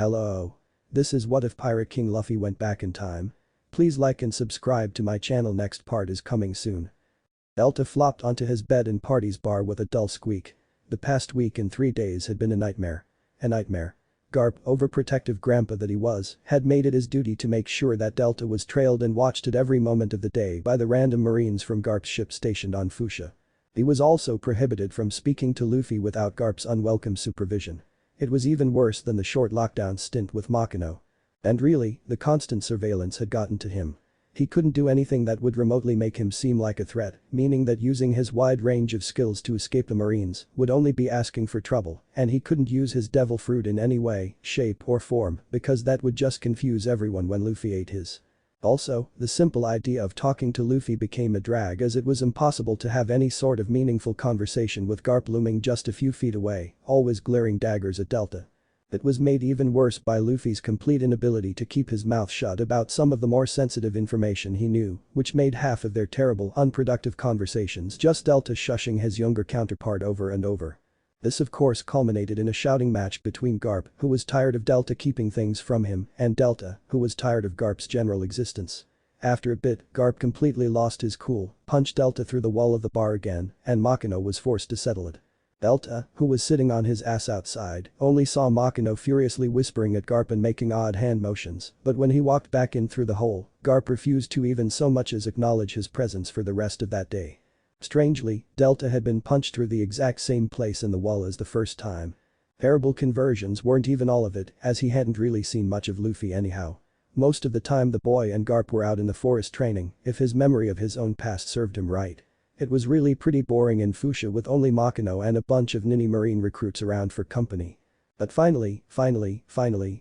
Hello. This is What If Pirate King Luffy Went Back in Time. Please like and subscribe to my channel, next part is coming soon. Delta flopped onto his bed in Party's bar with a dull squeak. The past week and 3 days had been a nightmare. A nightmare. Garp, overprotective grandpa that he was, had made it his duty to make sure that Delta was trailed and watched at every moment of the day by the random marines from Garp's ship stationed on Foosha. He was also prohibited from speaking to Luffy without Garp's unwelcome supervision. It was even worse than the short lockdown stint with Makino. And really, the constant surveillance had gotten to him. He couldn't do anything that would remotely make him seem like a threat, meaning that using his wide range of skills to escape the Marines would only be asking for trouble, and he couldn't use his devil fruit in any way, shape or form because that would just confuse everyone when Luffy ate his. Also, the simple idea of talking to Luffy became a drag as it was impossible to have any sort of meaningful conversation with Garp looming just a few feet away, always glaring daggers at Delta. It was made even worse by Luffy's complete inability to keep his mouth shut about some of the more sensitive information he knew, which made half of their terrible, unproductive conversations just Delta shushing his younger counterpart over and over. This of course culminated in a shouting match between Garp, who was tired of Delta keeping things from him, and Delta, who was tired of Garp's general existence. After a bit, Garp completely lost his cool, punched Delta through the wall of the bar again, and Makino was forced to settle it. Delta, who was sitting on his ass outside, only saw Makino furiously whispering at Garp and making odd hand motions, but when he walked back in through the hole, Garp refused to even so much as acknowledge his presence for the rest of that day. Strangely, Delta had been punched through the exact same place in the wall as the first time. Terrible conversions weren't even all of it, as he hadn't really seen much of Luffy anyhow. Most of the time the boy and Garp were out in the forest training, if his memory of his own past served him right. It was really pretty boring in Foosha with only Makino and a bunch of ninny marine recruits around for company. But finally,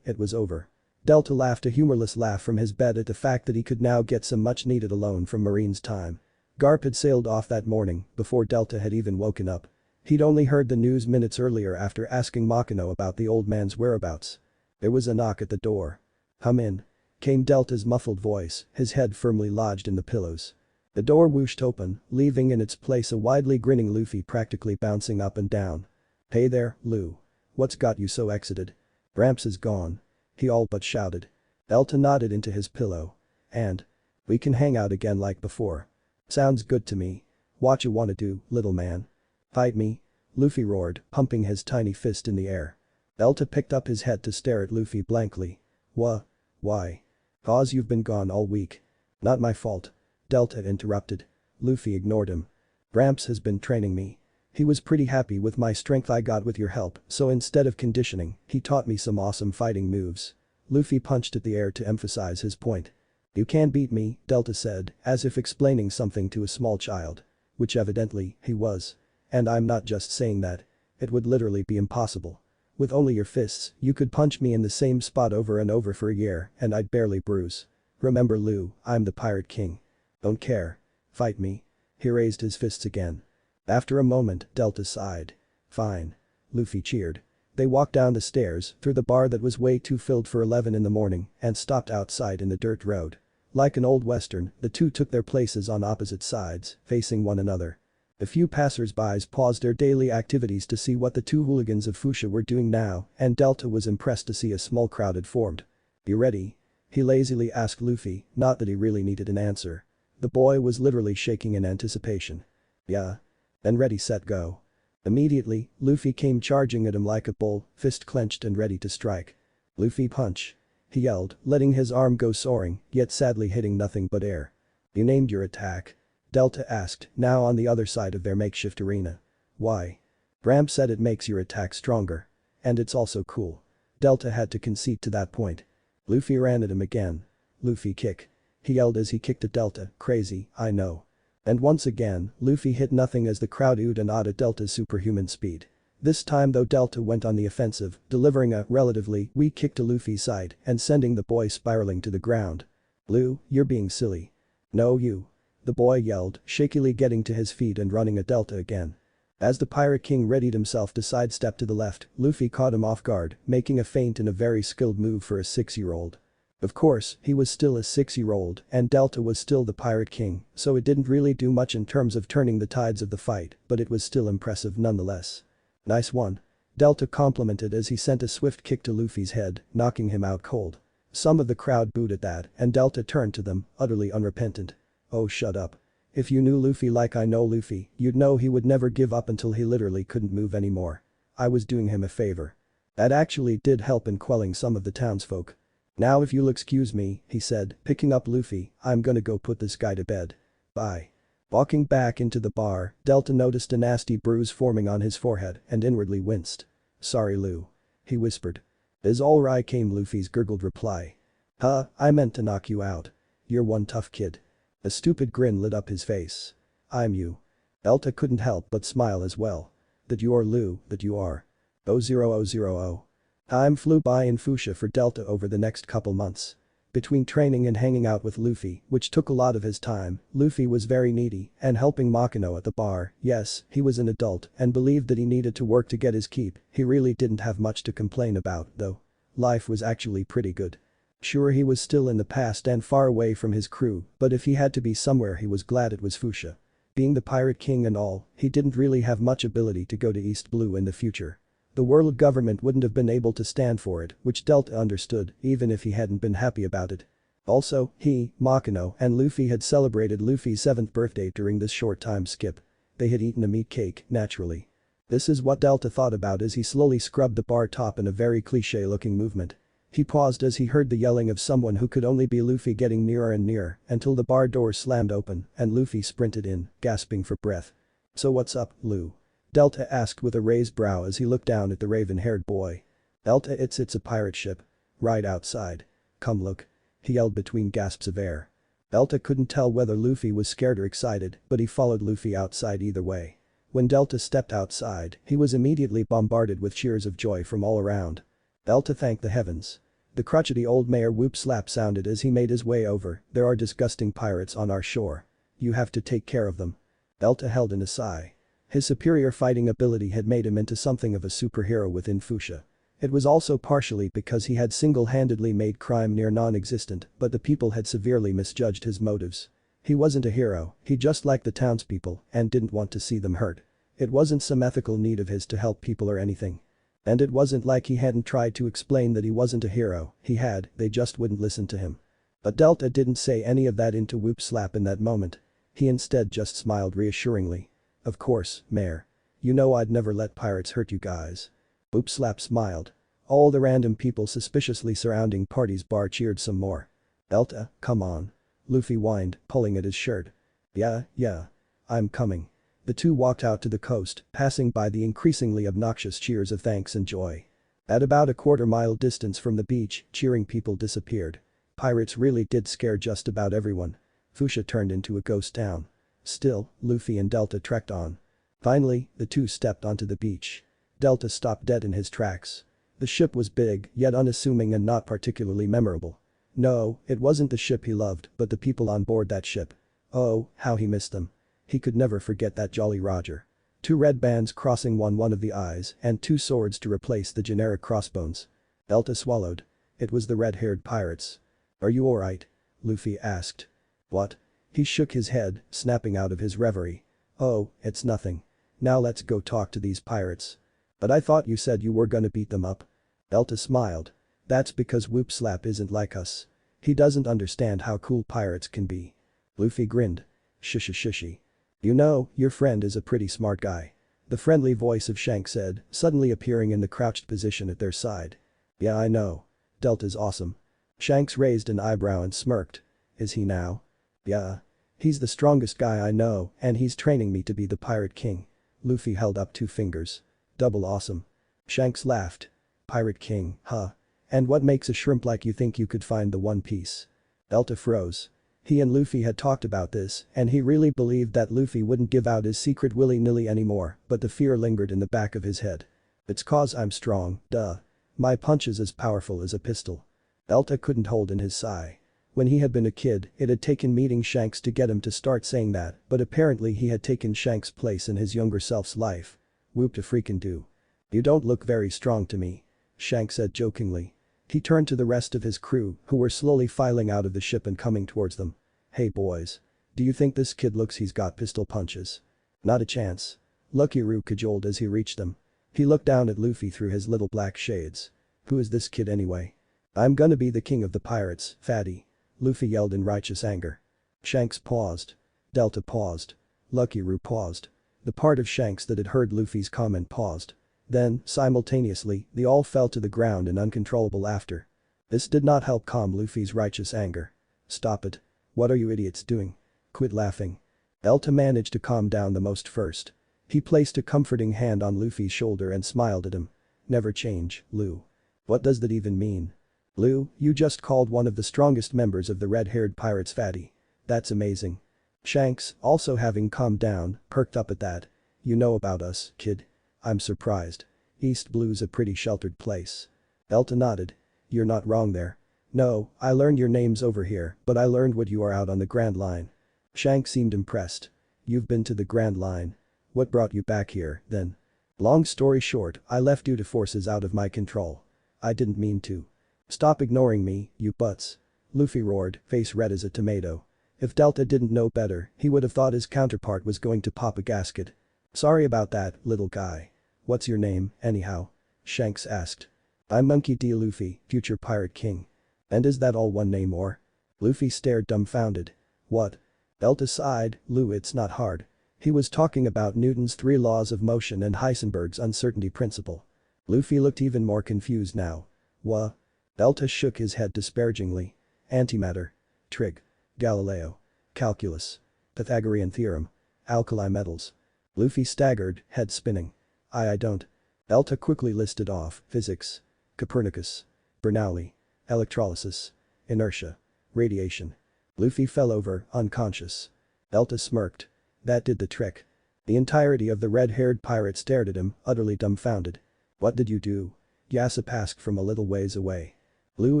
it was over. Delta laughed a humorless laugh from his bed at the fact that he could now get some much needed alone from Marine's time. Garp had sailed off that morning, before Delta had even woken up. He'd only heard the news minutes earlier after asking Makino about the old man's whereabouts. There was a knock at the door. "Come in," came Delta's muffled voice, his head firmly lodged in the pillows. The door whooshed open, leaving in its place a widely grinning Luffy practically bouncing up and down. "Hey there, Lou. What's got you so excited? Gramps is gone," he all but shouted. Delta nodded into his pillow. "And? We can hang out again like before. Sounds good to me. What you wanna do, little man? Fight me?" Luffy roared, pumping his tiny fist in the air. Delta picked up his head to stare at Luffy blankly. Why? "'Cause you've been gone all week." "Not my fault," Delta interrupted. Luffy ignored him. "Gramps has been training me. He was pretty happy with my strength I got with your help, so instead of conditioning, he taught me some awesome fighting moves." Luffy punched at the air to emphasize his point. "You can't beat me," Delta said, as if explaining something to a small child. Which evidently, he was. "And I'm not just saying that. It would literally be impossible. With only your fists, you could punch me in the same spot over and over for a year and I'd barely bruise. Remember Lou, I'm the Pirate King. Don't care. Fight me." He raised his fists again. After a moment, Delta sighed. "Fine." Luffy cheered. They walked down the stairs, through the bar that was way too filled for 11 in the morning, and stopped outside in the dirt road. Like an old western, the two took their places on opposite sides, facing one another. A few passers-by paused their daily activities to see what the two hooligans of Foosha were doing now, and Delta was impressed to see a small crowd had formed. "You ready?" he lazily asked Luffy, not that he really needed an answer. The boy was literally shaking in anticipation. "Yeah. Then ready set go." Immediately, Luffy came charging at him like a bull, fist clenched and ready to strike. "Luffy punch," he yelled, letting his arm go soaring, yet sadly hitting nothing but air. "You named your attack?" Delta asked, now on the other side of their makeshift arena. "Why?" "Gramps said it makes your attack stronger. And it's also cool." Delta had to concede to that point. Luffy ran at him again. "Luffy kick," he yelled as he kicked at Delta, "crazy, I know." And once again, Luffy hit nothing as the crowd oohed and awed at Delta's superhuman speed. This time though Delta went on the offensive, delivering a relatively weak kick to Luffy's side and sending the boy spiraling to the ground. "Lou, you're being silly." "No you." The boy yelled, shakily getting to his feet and running at Delta again. As the Pirate King readied himself to sidestep to the left, Luffy caught him off guard, making a feint in a very skilled move for a 6-year-old. Of course, he was still a 6-year-old and Delta was still the Pirate King, so it didn't really do much in terms of turning the tides of the fight, but it was still impressive nonetheless. "Nice one." Delta complimented as he sent a swift kick to Luffy's head, knocking him out cold. Some of the crowd booed at that, and Delta turned to them, utterly unrepentant. "Oh, shut up. If you knew Luffy like I know Luffy, you'd know he would never give up until he literally couldn't move anymore. I was doing him a favor." That actually did help in quelling some of the townsfolk. "Now if you'll excuse me," he said, picking up Luffy, "I'm gonna go put this guy to bed. Bye." Walking back into the bar, Delta noticed a nasty bruise forming on his forehead and inwardly winced. "Sorry Lou." He whispered. "Is alright," came Luffy's gurgled reply. "Huh, I meant to knock you out. You're one tough kid." A stupid grin lit up his face. "I'm you." Delta couldn't help but smile as well. "That you are Lou, that you are. 000. Time flew by in Foosha for Delta over the next couple months. Between training and hanging out with Luffy, which took a lot of his time, Luffy was very needy and helping Makino at the bar. Yes, he was an adult and believed that he needed to work to get his keep. He really didn't have much to complain about, though. Life was actually pretty good. Sure, he was still in the past and far away from his crew, but if he had to be somewhere he was glad it was Foosha. Being the Pirate King and all, he didn't really have much ability to go to East Blue in the future. The world government wouldn't have been able to stand for it, which Delta understood, even if he hadn't been happy about it. Also, he, Makino, and Luffy had celebrated Luffy's 7th birthday during this short time skip. They had eaten a meat cake, naturally. This is what Delta thought about as he slowly scrubbed the bar top in a very cliché-looking movement. He paused as he heard the yelling of someone who could only be Luffy getting nearer and nearer until the bar door slammed open and Luffy sprinted in, gasping for breath. "So what's up, Lou?" Delta asked with a raised brow as he looked down at the raven-haired boy. "Delta, it's a pirate ship. Right outside. Come look." He yelled between gasps of air. Delta couldn't tell whether Luffy was scared or excited, but he followed Luffy outside either way. When Delta stepped outside, he was immediately bombarded with cheers of joy from all around. Delta thanked the heavens. The crotchety old mayor whoop slap sounded as he made his way over. "There are disgusting pirates on our shore. You have to take care of them." Delta held in a sigh. His superior fighting ability had made him into something of a superhero within Foosha. It was also partially because he had single-handedly made crime near non-existent, but the people had severely misjudged his motives. He wasn't a hero, he just liked the townspeople and didn't want to see them hurt. It wasn't some ethical need of his to help people or anything. And it wasn't like he hadn't tried to explain that he wasn't a hero, he had, they just wouldn't listen to him. But Delta didn't say any of that into whoop slap in that moment. He instead just smiled reassuringly. "Of course, Mayor. You know I'd never let pirates hurt you guys." Whoop slap smiled. All the random people suspiciously surrounding Party's bar cheered some more. "Delta, come on." Luffy whined, pulling at his shirt. Yeah. I'm coming." The two walked out to the coast, passing by the increasingly obnoxious cheers of thanks and joy. At about a quarter-mile distance from the beach, cheering people disappeared. Pirates really did scare just about everyone. Foosha turned into a ghost town. Still, Luffy and Delta trekked on. Finally, the two stepped onto the beach. Delta stopped dead in his tracks. The ship was big, yet unassuming and not particularly memorable. No, it wasn't the ship he loved, but the people on board that ship. Oh, how he missed them. He could never forget that Jolly Roger. 2 red bands crossing one of the eyes and 2 swords to replace the generic crossbones. Delta swallowed. It was the red-haired pirates. "Are you alright?" Luffy asked. "What?" He shook his head, snapping out of his reverie. "Oh, it's nothing. Now let's go talk to these pirates." "But I thought you said you were gonna beat them up." Delta smiled. "That's because Whoop Slap isn't like us. He doesn't understand how cool pirates can be." Luffy grinned. Shishy. "You know, your friend is a pretty smart guy." The friendly voice of Shanks said, suddenly appearing in the crouched position at their side. "Yeah, I know. Delta's awesome." Shanks raised an eyebrow and smirked. "Is he now?" "Yeah. He's the strongest guy I know and he's training me to be the Pirate King." Luffy held up 2 fingers. "Double awesome." Shanks laughed. "Pirate King, huh? And what makes a shrimp like you think you could find the One Piece?" Delta froze. He and Luffy had talked about this and he really believed that Luffy wouldn't give out his secret willy-nilly anymore, but the fear lingered in the back of his head. "It's 'cause I'm strong, duh. My punch is as powerful as a pistol." Delta couldn't hold in his sigh. When he had been a kid, it had taken meeting Shanks to get him to start saying that, but apparently he had taken Shanks' place in his younger self's life. "Whoop to freaking do. You don't look very strong to me," Shanks said jokingly. He turned to the rest of his crew, who were slowly filing out of the ship and coming towards them. "Hey boys. Do you think this kid looks he's got pistol punches?" "Not a chance." Lucky Roo cajoled as he reached them. He looked down at Luffy through his little black shades. Who is this kid anyway? I'm gonna be the king of the pirates, fatty. Luffy yelled in righteous anger. Shanks paused. Delta paused. Lucky Roo paused. The part of Shanks that had heard Luffy's comment paused. Then, simultaneously, they all fell to the ground in uncontrollable laughter. This did not help calm Luffy's righteous anger. Stop it. What are you idiots doing? Quit laughing. Delta managed to calm down the most first. He placed a comforting hand on Luffy's shoulder and smiled at him. Never change, Lu. What does that even mean? Lu, you just called one of the strongest members of the red-haired pirates fatty. That's amazing. Shanks, also having calmed down, perked up at that. You know about us, kid. I'm surprised. East Blue's a pretty sheltered place. Delta nodded. You're not wrong there. No, I learned your names over here, but I learned what you are out on the Grand Line. Shanks seemed impressed. You've been to the Grand Line. What brought you back here, then? Long story short, I left due to forces out of my control. I didn't mean to. Stop ignoring me, you butts. Luffy roared, face red as a tomato. If Delta didn't know better, he would have thought his counterpart was going to pop a gasket. Sorry about that, little guy. What's your name, anyhow? Shanks asked. I'm Monkey D. Luffy, future pirate king. And is that all one name or? Luffy stared dumbfounded. What? Delta sighed, Lu, it's not hard. He was talking about Newton's 3 laws of motion and Heisenberg's uncertainty principle. Luffy looked even more confused now. Wha? Delta shook his head disparagingly. Antimatter. Trig. Galileo. Calculus. Pythagorean theorem. Alkali metals. Luffy staggered, head spinning. I don't. Delta quickly listed off physics. Copernicus. Bernoulli. Electrolysis. Inertia. Radiation. Luffy fell over, unconscious. Delta smirked. That did the trick. The entirety of the red-haired pirate stared at him, utterly dumbfounded. What did you do? Yasopp asked from a little ways away. Lu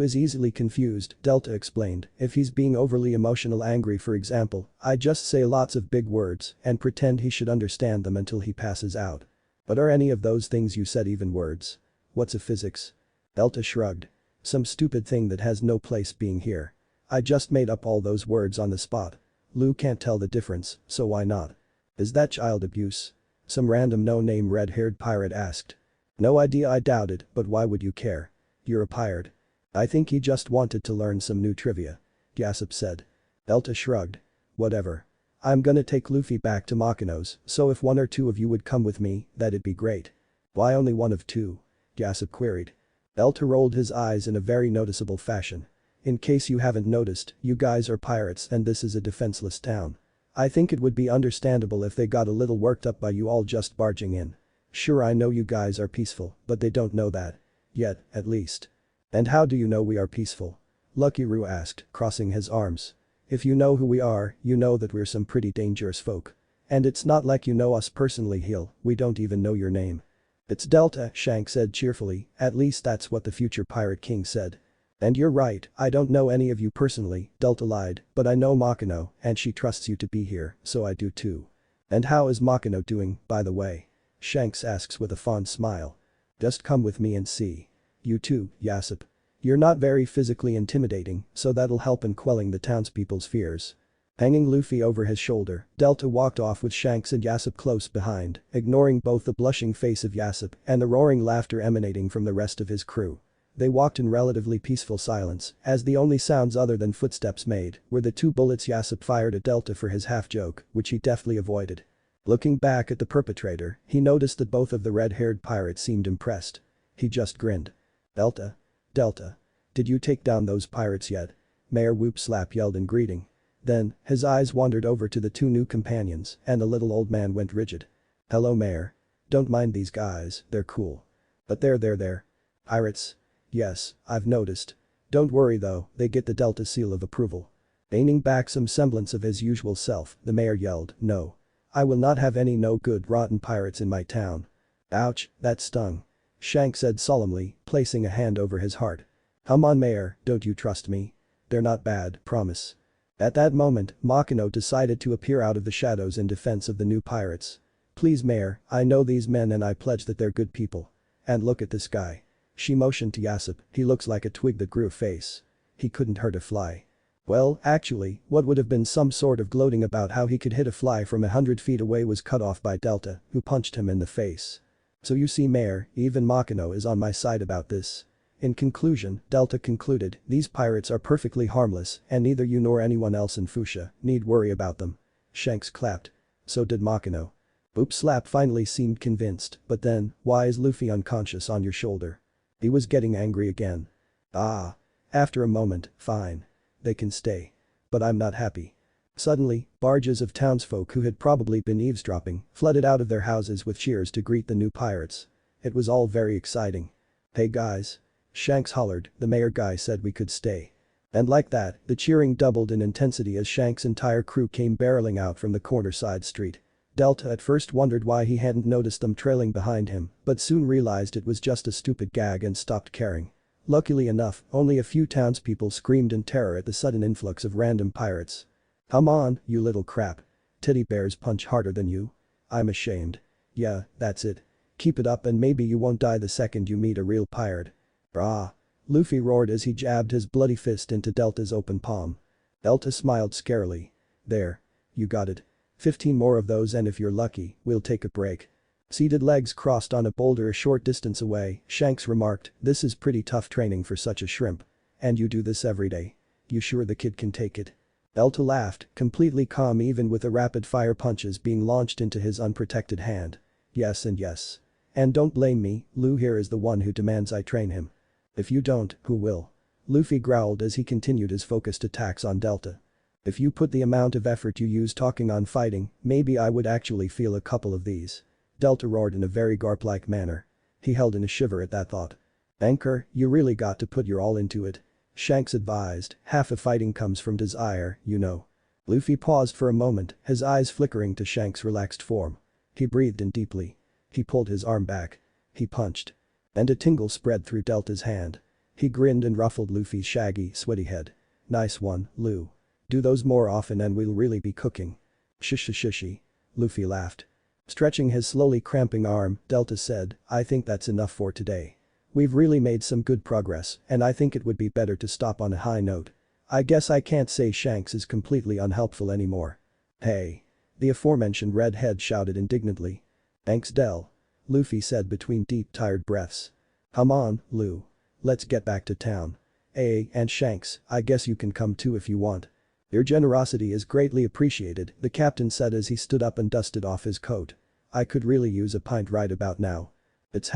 is easily confused, Delta explained. If he's being overly emotional angry for example, I just say lots of big words and pretend he should understand them until he passes out. But are any of those things you said even words? What's a physics? Delta shrugged. Some stupid thing that has no place being here. I just made up all those words on the spot. Lu can't tell the difference, so why not? Is that child abuse? Some random no-name red-haired pirate asked. No idea, I doubt it, but why would you care? You're a pirate. I think he just wanted to learn some new trivia. Yasopp said. Delta shrugged. Whatever. I'm gonna take Luffy back to Makino's, so if 1 or 2 of you would come with me, that'd be great. Why only 1 of 2? Yasopp queried. Delta rolled his eyes in a very noticeable fashion. In case you haven't noticed, you guys are pirates and this is a defenseless town. I think it would be understandable if they got a little worked up by you all just barging in. Sure, I know you guys are peaceful, but they don't know that. Yet, at least. And how do you know we are peaceful? Lucky Roo asked, crossing his arms. If you know who we are, you know that we're some pretty dangerous folk. And it's not like you know us personally, Heel, we don't even know your name. It's Delta, Shanks said cheerfully, at least that's what the future pirate king said. And you're right, I don't know any of you personally, Delta lied, but I know Makino, and she trusts you to be here, so I do too. And how is Makino doing, by the way? Shanks asks with a fond smile. Just come with me and see. You too, Yasopp. You're not very physically intimidating, so that'll help in quelling the townspeople's fears. Hanging Luffy over his shoulder, Delta walked off with Shanks and Yasopp close behind, ignoring both the blushing face of Yasopp and the roaring laughter emanating from the rest of his crew. They walked in relatively peaceful silence, as the only sounds other than footsteps made were the 2 bullets Yasopp fired at Delta for his half-joke, which he deftly avoided. Looking back at the perpetrator, he noticed that both of the red-haired pirates seemed impressed. He just grinned. Delta? Did you take down those pirates yet? Mayor Whoop Slap yelled in greeting. Then, his eyes wandered over to the 2 new companions and the little old man went rigid. Hello, Mayor. Don't mind these guys, they're cool. But they're pirates? Yes, I've noticed. Don't worry though, they get the Delta seal of approval. Gaining back some semblance of his usual self, the mayor yelled, no. I will not have any no good rotten pirates in my town. Ouch, that stung. Shanks said solemnly, placing a hand over his heart. Come on, Mayor, don't you trust me? They're not bad, promise. At that moment, Makino decided to appear out of the shadows in defense of the new pirates. Please, Mayor, I know these men and I pledge that they're good people. And look at this guy. She motioned to Yasopp, he looks like a twig that grew a face. He couldn't hurt a fly. Well, actually, what would have been some sort of gloating about how he could hit a fly from 100 feet away was cut off by Delta, who punched him in the face. So you see Mayor, even Makino is on my side about this. In conclusion, Delta concluded, these pirates are perfectly harmless and neither you nor anyone else in Foosha need worry about them. Shanks clapped. So did Makino. Boop Slap finally seemed convinced, but then, why is Luffy unconscious on your shoulder? He was getting angry again. Ah. After a moment, fine. They can stay. But I'm not happy. Suddenly, barges of townsfolk who had probably been eavesdropping flooded out of their houses with cheers to greet the new pirates. It was all very exciting. Hey guys. Shanks hollered, the mayor guy said we could stay. And like that, the cheering doubled in intensity as Shanks' entire crew came barreling out from the corner side street. Delta at first wondered why he hadn't noticed them trailing behind him, but soon realized it was just a stupid gag and stopped caring. Luckily enough, only a few townspeople screamed in terror at the sudden influx of random pirates. Come on, you little crap. Teddy bears punch harder than you. I'm ashamed. Yeah, that's it. Keep it up and maybe you won't die the second you meet a real pirate. Brah. Luffy roared as he jabbed his bloody fist into Delta's open palm. Delta smiled scarily. There. You got it. 15 more of those and if you're lucky, we'll take a break. Seated legs crossed on a boulder a short distance away, Shanks remarked, this is pretty tough training for such a shrimp. And you do this every day. You sure the kid can take it? Delta laughed, completely calm even with the rapid-fire punches being launched into his unprotected hand. Yes and yes. And don't blame me, Lou here is the one who demands I train him. If you don't, who will? Luffy growled as he continued his focused attacks on Delta. If you put the amount of effort you use talking on fighting, maybe I would actually feel a couple of these. Delta roared in a very Garp-like manner. He held in a shiver at that thought. Anchor, you really got to put your all into it. Shanks advised, half of fighting comes from desire, you know. Luffy paused for a moment, his eyes flickering to Shanks' relaxed form. He breathed in deeply. He pulled his arm back. He punched. And a tingle spread through Delta's hand. He grinned and ruffled Luffy's shaggy, sweaty head. Nice one, Lou. Do those more often and we'll really be cooking. Shishi. Luffy laughed. Stretching his slowly cramping arm, Delta said, I think that's enough for today. We've really made some good progress and I think it would be better to stop on a high note. I guess I can't say Shanks is completely unhelpful anymore. Hey. The aforementioned redhead shouted indignantly. Thanks Del. Luffy said between deep tired breaths. Come on, Lou. Let's get back to town. And Shanks, I guess you can come too if you want. Your generosity is greatly appreciated, the captain said as he stood up and dusted off his coat. I could really use a pint right about now. It's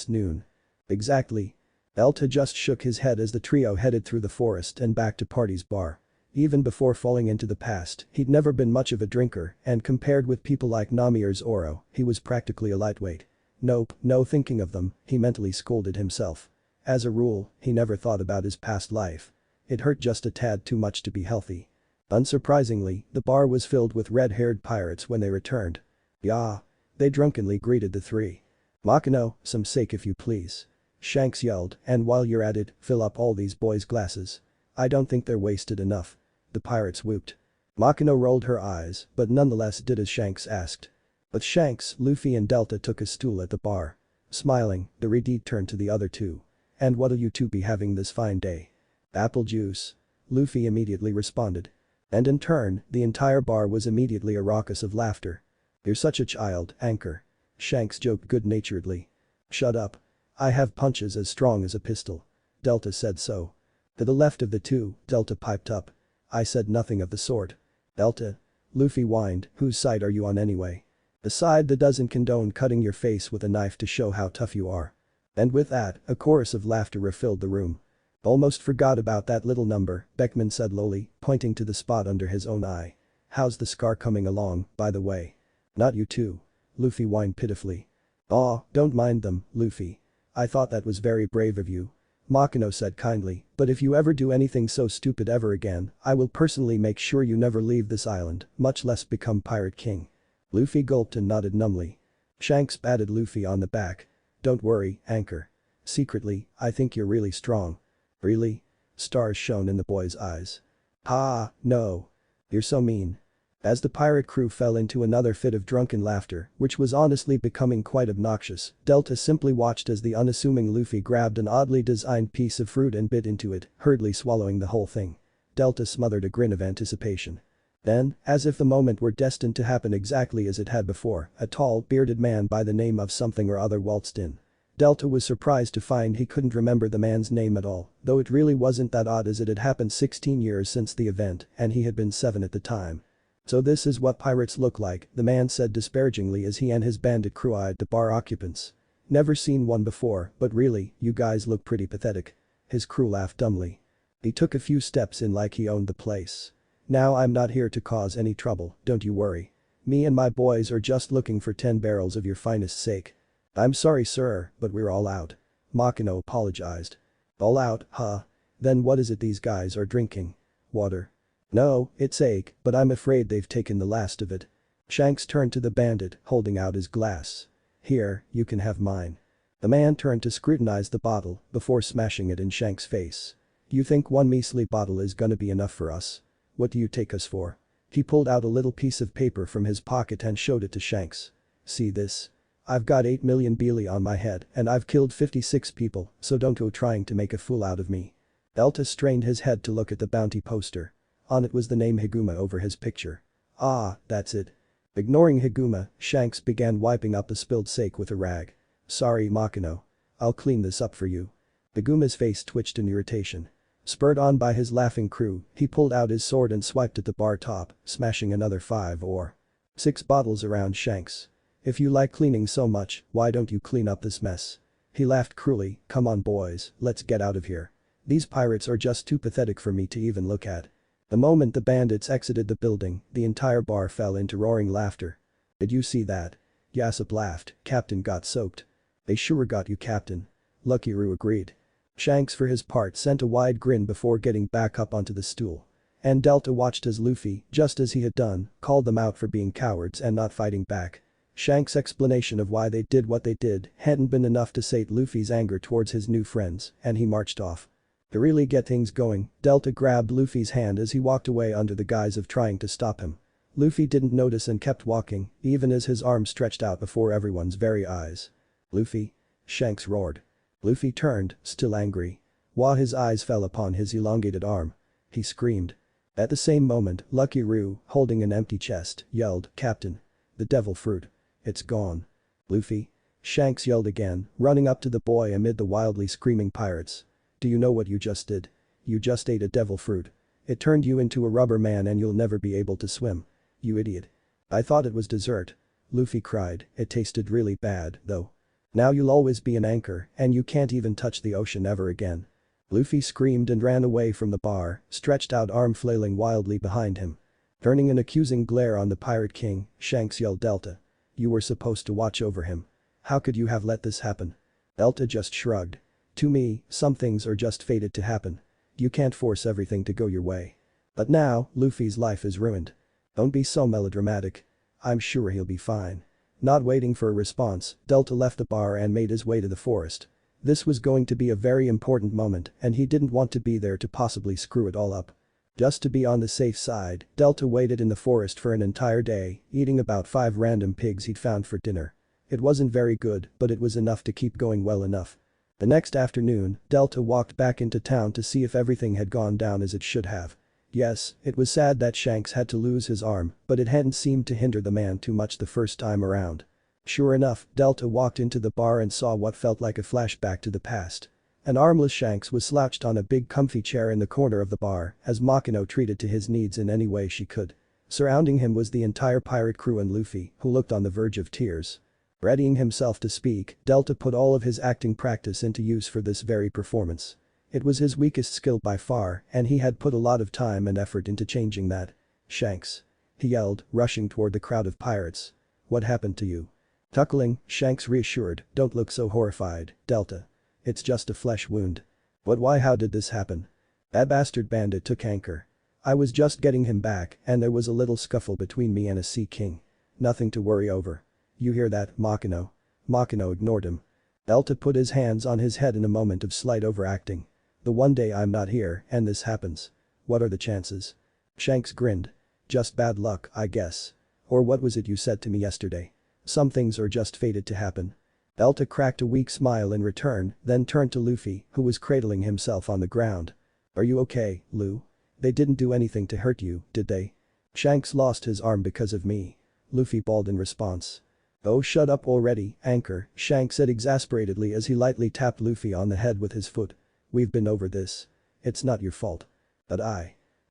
noon. Exactly. Delta just shook his head as the trio headed through the forest and back to Party's bar. Even before falling into the past, he'd never been much of a drinker and compared with people like Nami or Zoro, he was practically a lightweight. Nope, no thinking of them, he mentally scolded himself. As a rule, he never thought about his past life. It hurt just a tad too much to be healthy. Unsurprisingly, the bar was filled with red-haired pirates when they returned. Yeah. They drunkenly greeted the three. Makino, some sake if you please. Shanks yelled, and while you're at it, fill up all these boys' glasses. I don't think they're wasted enough. The pirates whooped. Makino rolled her eyes, but nonetheless did as Shanks asked. But Shanks, Luffy and Delta took a stool at the bar. Smiling, the Redeed turned to the other two. And what'll you two be having this fine day? Apple juice. Luffy immediately responded. And in turn, the entire bar was immediately a raucous of laughter. You're such a child, Anchor. Shanks joked good-naturedly. Shut up. I have punches as strong as a pistol. Delta said so. To the left of the two, Delta piped up. I said nothing of the sort. Delta. Luffy whined, whose side are you on anyway? The side that doesn't condone cutting your face with a knife to show how tough you are. And with that, a chorus of laughter refilled the room. Almost forgot about that little number, Beckman said lowly, pointing to the spot under his own eye. How's the scar coming along, by the way? Not you too. Luffy whined pitifully. Aw, don't mind them, Luffy. I thought that was very brave of you. Makino said kindly, but if you ever do anything so stupid ever again, I will personally make sure you never leave this island, much less become Pirate King. Luffy gulped and nodded numbly. Shanks patted Luffy on the back. Don't worry, Anchor. Secretly, I think you're really strong. Really? Stars shone in the boy's eyes. Ha, no. You're so mean. As the pirate crew fell into another fit of drunken laughter, which was honestly becoming quite obnoxious, Delta simply watched as the unassuming Luffy grabbed an oddly designed piece of fruit and bit into it, hurriedly swallowing the whole thing. Delta smothered a grin of anticipation. Then, as if the moment were destined to happen exactly as it had before, a tall, bearded man by the name of something or other waltzed in. Delta was surprised to find he couldn't remember the man's name at all, though it really wasn't that odd as it had happened 16 years since the event and he had been 7 at the time. "So this is what pirates look like," the man said disparagingly as he and his bandit crew eyed the bar occupants. "Never seen one before, but really, you guys look pretty pathetic." His crew laughed dumbly. He took a few steps in like he owned the place. "Now I'm not here to cause any trouble, don't you worry. Me and my boys are just looking for 10 barrels of your finest sake." "I'm sorry sir, but we're all out." Makino apologized. "All out, huh? Then what is it these guys are drinking? Water?" "No, it's ache, but I'm afraid they've taken the last of it." Shanks turned to the bandit, holding out his glass. "Here, you can have mine." The man turned to scrutinize the bottle before smashing it in Shanks' face. "You think one measly bottle is gonna be enough for us? What do you take us for?" He pulled out a little piece of paper from his pocket and showed it to Shanks. "See this? I've got 8 million beeli on my head and I've killed 56 people, so don't go trying to make a fool out of me." Delta strained his head to look at the bounty poster. On it was the name Higuma over his picture. "Ah, that's it." Ignoring Higuma, Shanks began wiping up the spilled sake with a rag. "Sorry Makino. I'll clean this up for you." Higuma's face twitched in irritation. Spurred on by his laughing crew, he pulled out his sword and swiped at the bar top, smashing another 5 or 6 bottles around Shanks. "If you like cleaning so much, why don't you clean up this mess?" He laughed cruelly. "Come on boys, let's get out of here. These pirates are just too pathetic for me to even look at." The moment the bandits exited the building, the entire bar fell into roaring laughter. "Did you see that?" Yassop laughed. "Captain got soaked." "They sure got you Captain." Lucky Roo agreed. Shanks for his part sent a wide grin before getting back up onto the stool. And Delta watched as Luffy, just as he had done, called them out for being cowards and not fighting back. Shanks' explanation of why they did what they did hadn't been enough to sate Luffy's anger towards his new friends, and he marched off. To really get things going, Delta grabbed Luffy's hand as he walked away under the guise of trying to stop him. Luffy didn't notice and kept walking, even as his arm stretched out before everyone's very eyes. "Luffy?" Shanks roared. Luffy turned, still angry. While his eyes fell upon his elongated arm. He screamed. At the same moment, Lucky Roo, holding an empty chest, yelled, "Captain! The devil fruit. It's gone." "Luffy?" Shanks yelled again, running up to the boy amid the wildly screaming pirates. "Do you know what you just did? You just ate a devil fruit. It turned you into a rubber man and you'll never be able to swim. You idiot." "I thought it was dessert." Luffy cried. "It tasted really bad, though. Now you'll always be an anchor and you can't even touch the ocean ever again." Luffy screamed and ran away from the bar, stretched out arm flailing wildly behind him. Turning an accusing glare on the Pirate King, Shanks yelled, "Delta. You were supposed to watch over him. How could you have let this happen?" Delta just shrugged. "To me, some things are just fated to happen. You can't force everything to go your way. But now, Luffy's life is ruined. Don't be so melodramatic. I'm sure he'll be fine." Not waiting for a response, Delta left the bar and made his way to the forest. This was going to be a very important moment and he didn't want to be there to possibly screw it all up. Just to be on the safe side, Delta waited in the forest for an entire day, eating about 5 random pigs he'd found for dinner. It wasn't very good, but it was enough to keep going well enough. The next afternoon, Delta walked back into town to see if everything had gone down as it should have. Yes, it was sad that Shanks had to lose his arm, but it hadn't seemed to hinder the man too much the first time around. Sure enough, Delta walked into the bar and saw what felt like a flashback to the past. An armless Shanks was slouched on a big comfy chair in the corner of the bar as Makino treated to his needs in any way she could. Surrounding him was the entire pirate crew and Luffy, who looked on the verge of tears. Readying himself to speak, Delta put all of his acting practice into use for this very performance. It was his weakest skill by far and he had put a lot of time and effort into changing that. "Shanks!" he yelled, rushing toward the crowd of pirates. "What happened to you?" Chuckling, Shanks reassured, "Don't look so horrified, Delta. It's just a flesh wound." "But why, how did this happen?" "That bastard bandit took anchor. I was just getting him back and there was a little scuffle between me and a sea king. Nothing to worry over. You hear that, Makino?" Makino ignored him. Delta put his hands on his head in a moment of slight overacting. "The one day I'm not here and this happens. What are the chances?" Shanks grinned. "Just bad luck, I guess. Or what was it you said to me yesterday? Some things are just fated to happen." Delta cracked a weak smile in return, then turned to Luffy, who was cradling himself on the ground. "Are you okay, Lu? They didn't do anything to hurt you, did they?" Shanks lost his arm because of me. Luffy bawled in response. Oh, shut up already, Anchor, Shanks said exasperatedly as he lightly tapped Luffy on the head with his foot. We've been over this. It's not your fault. But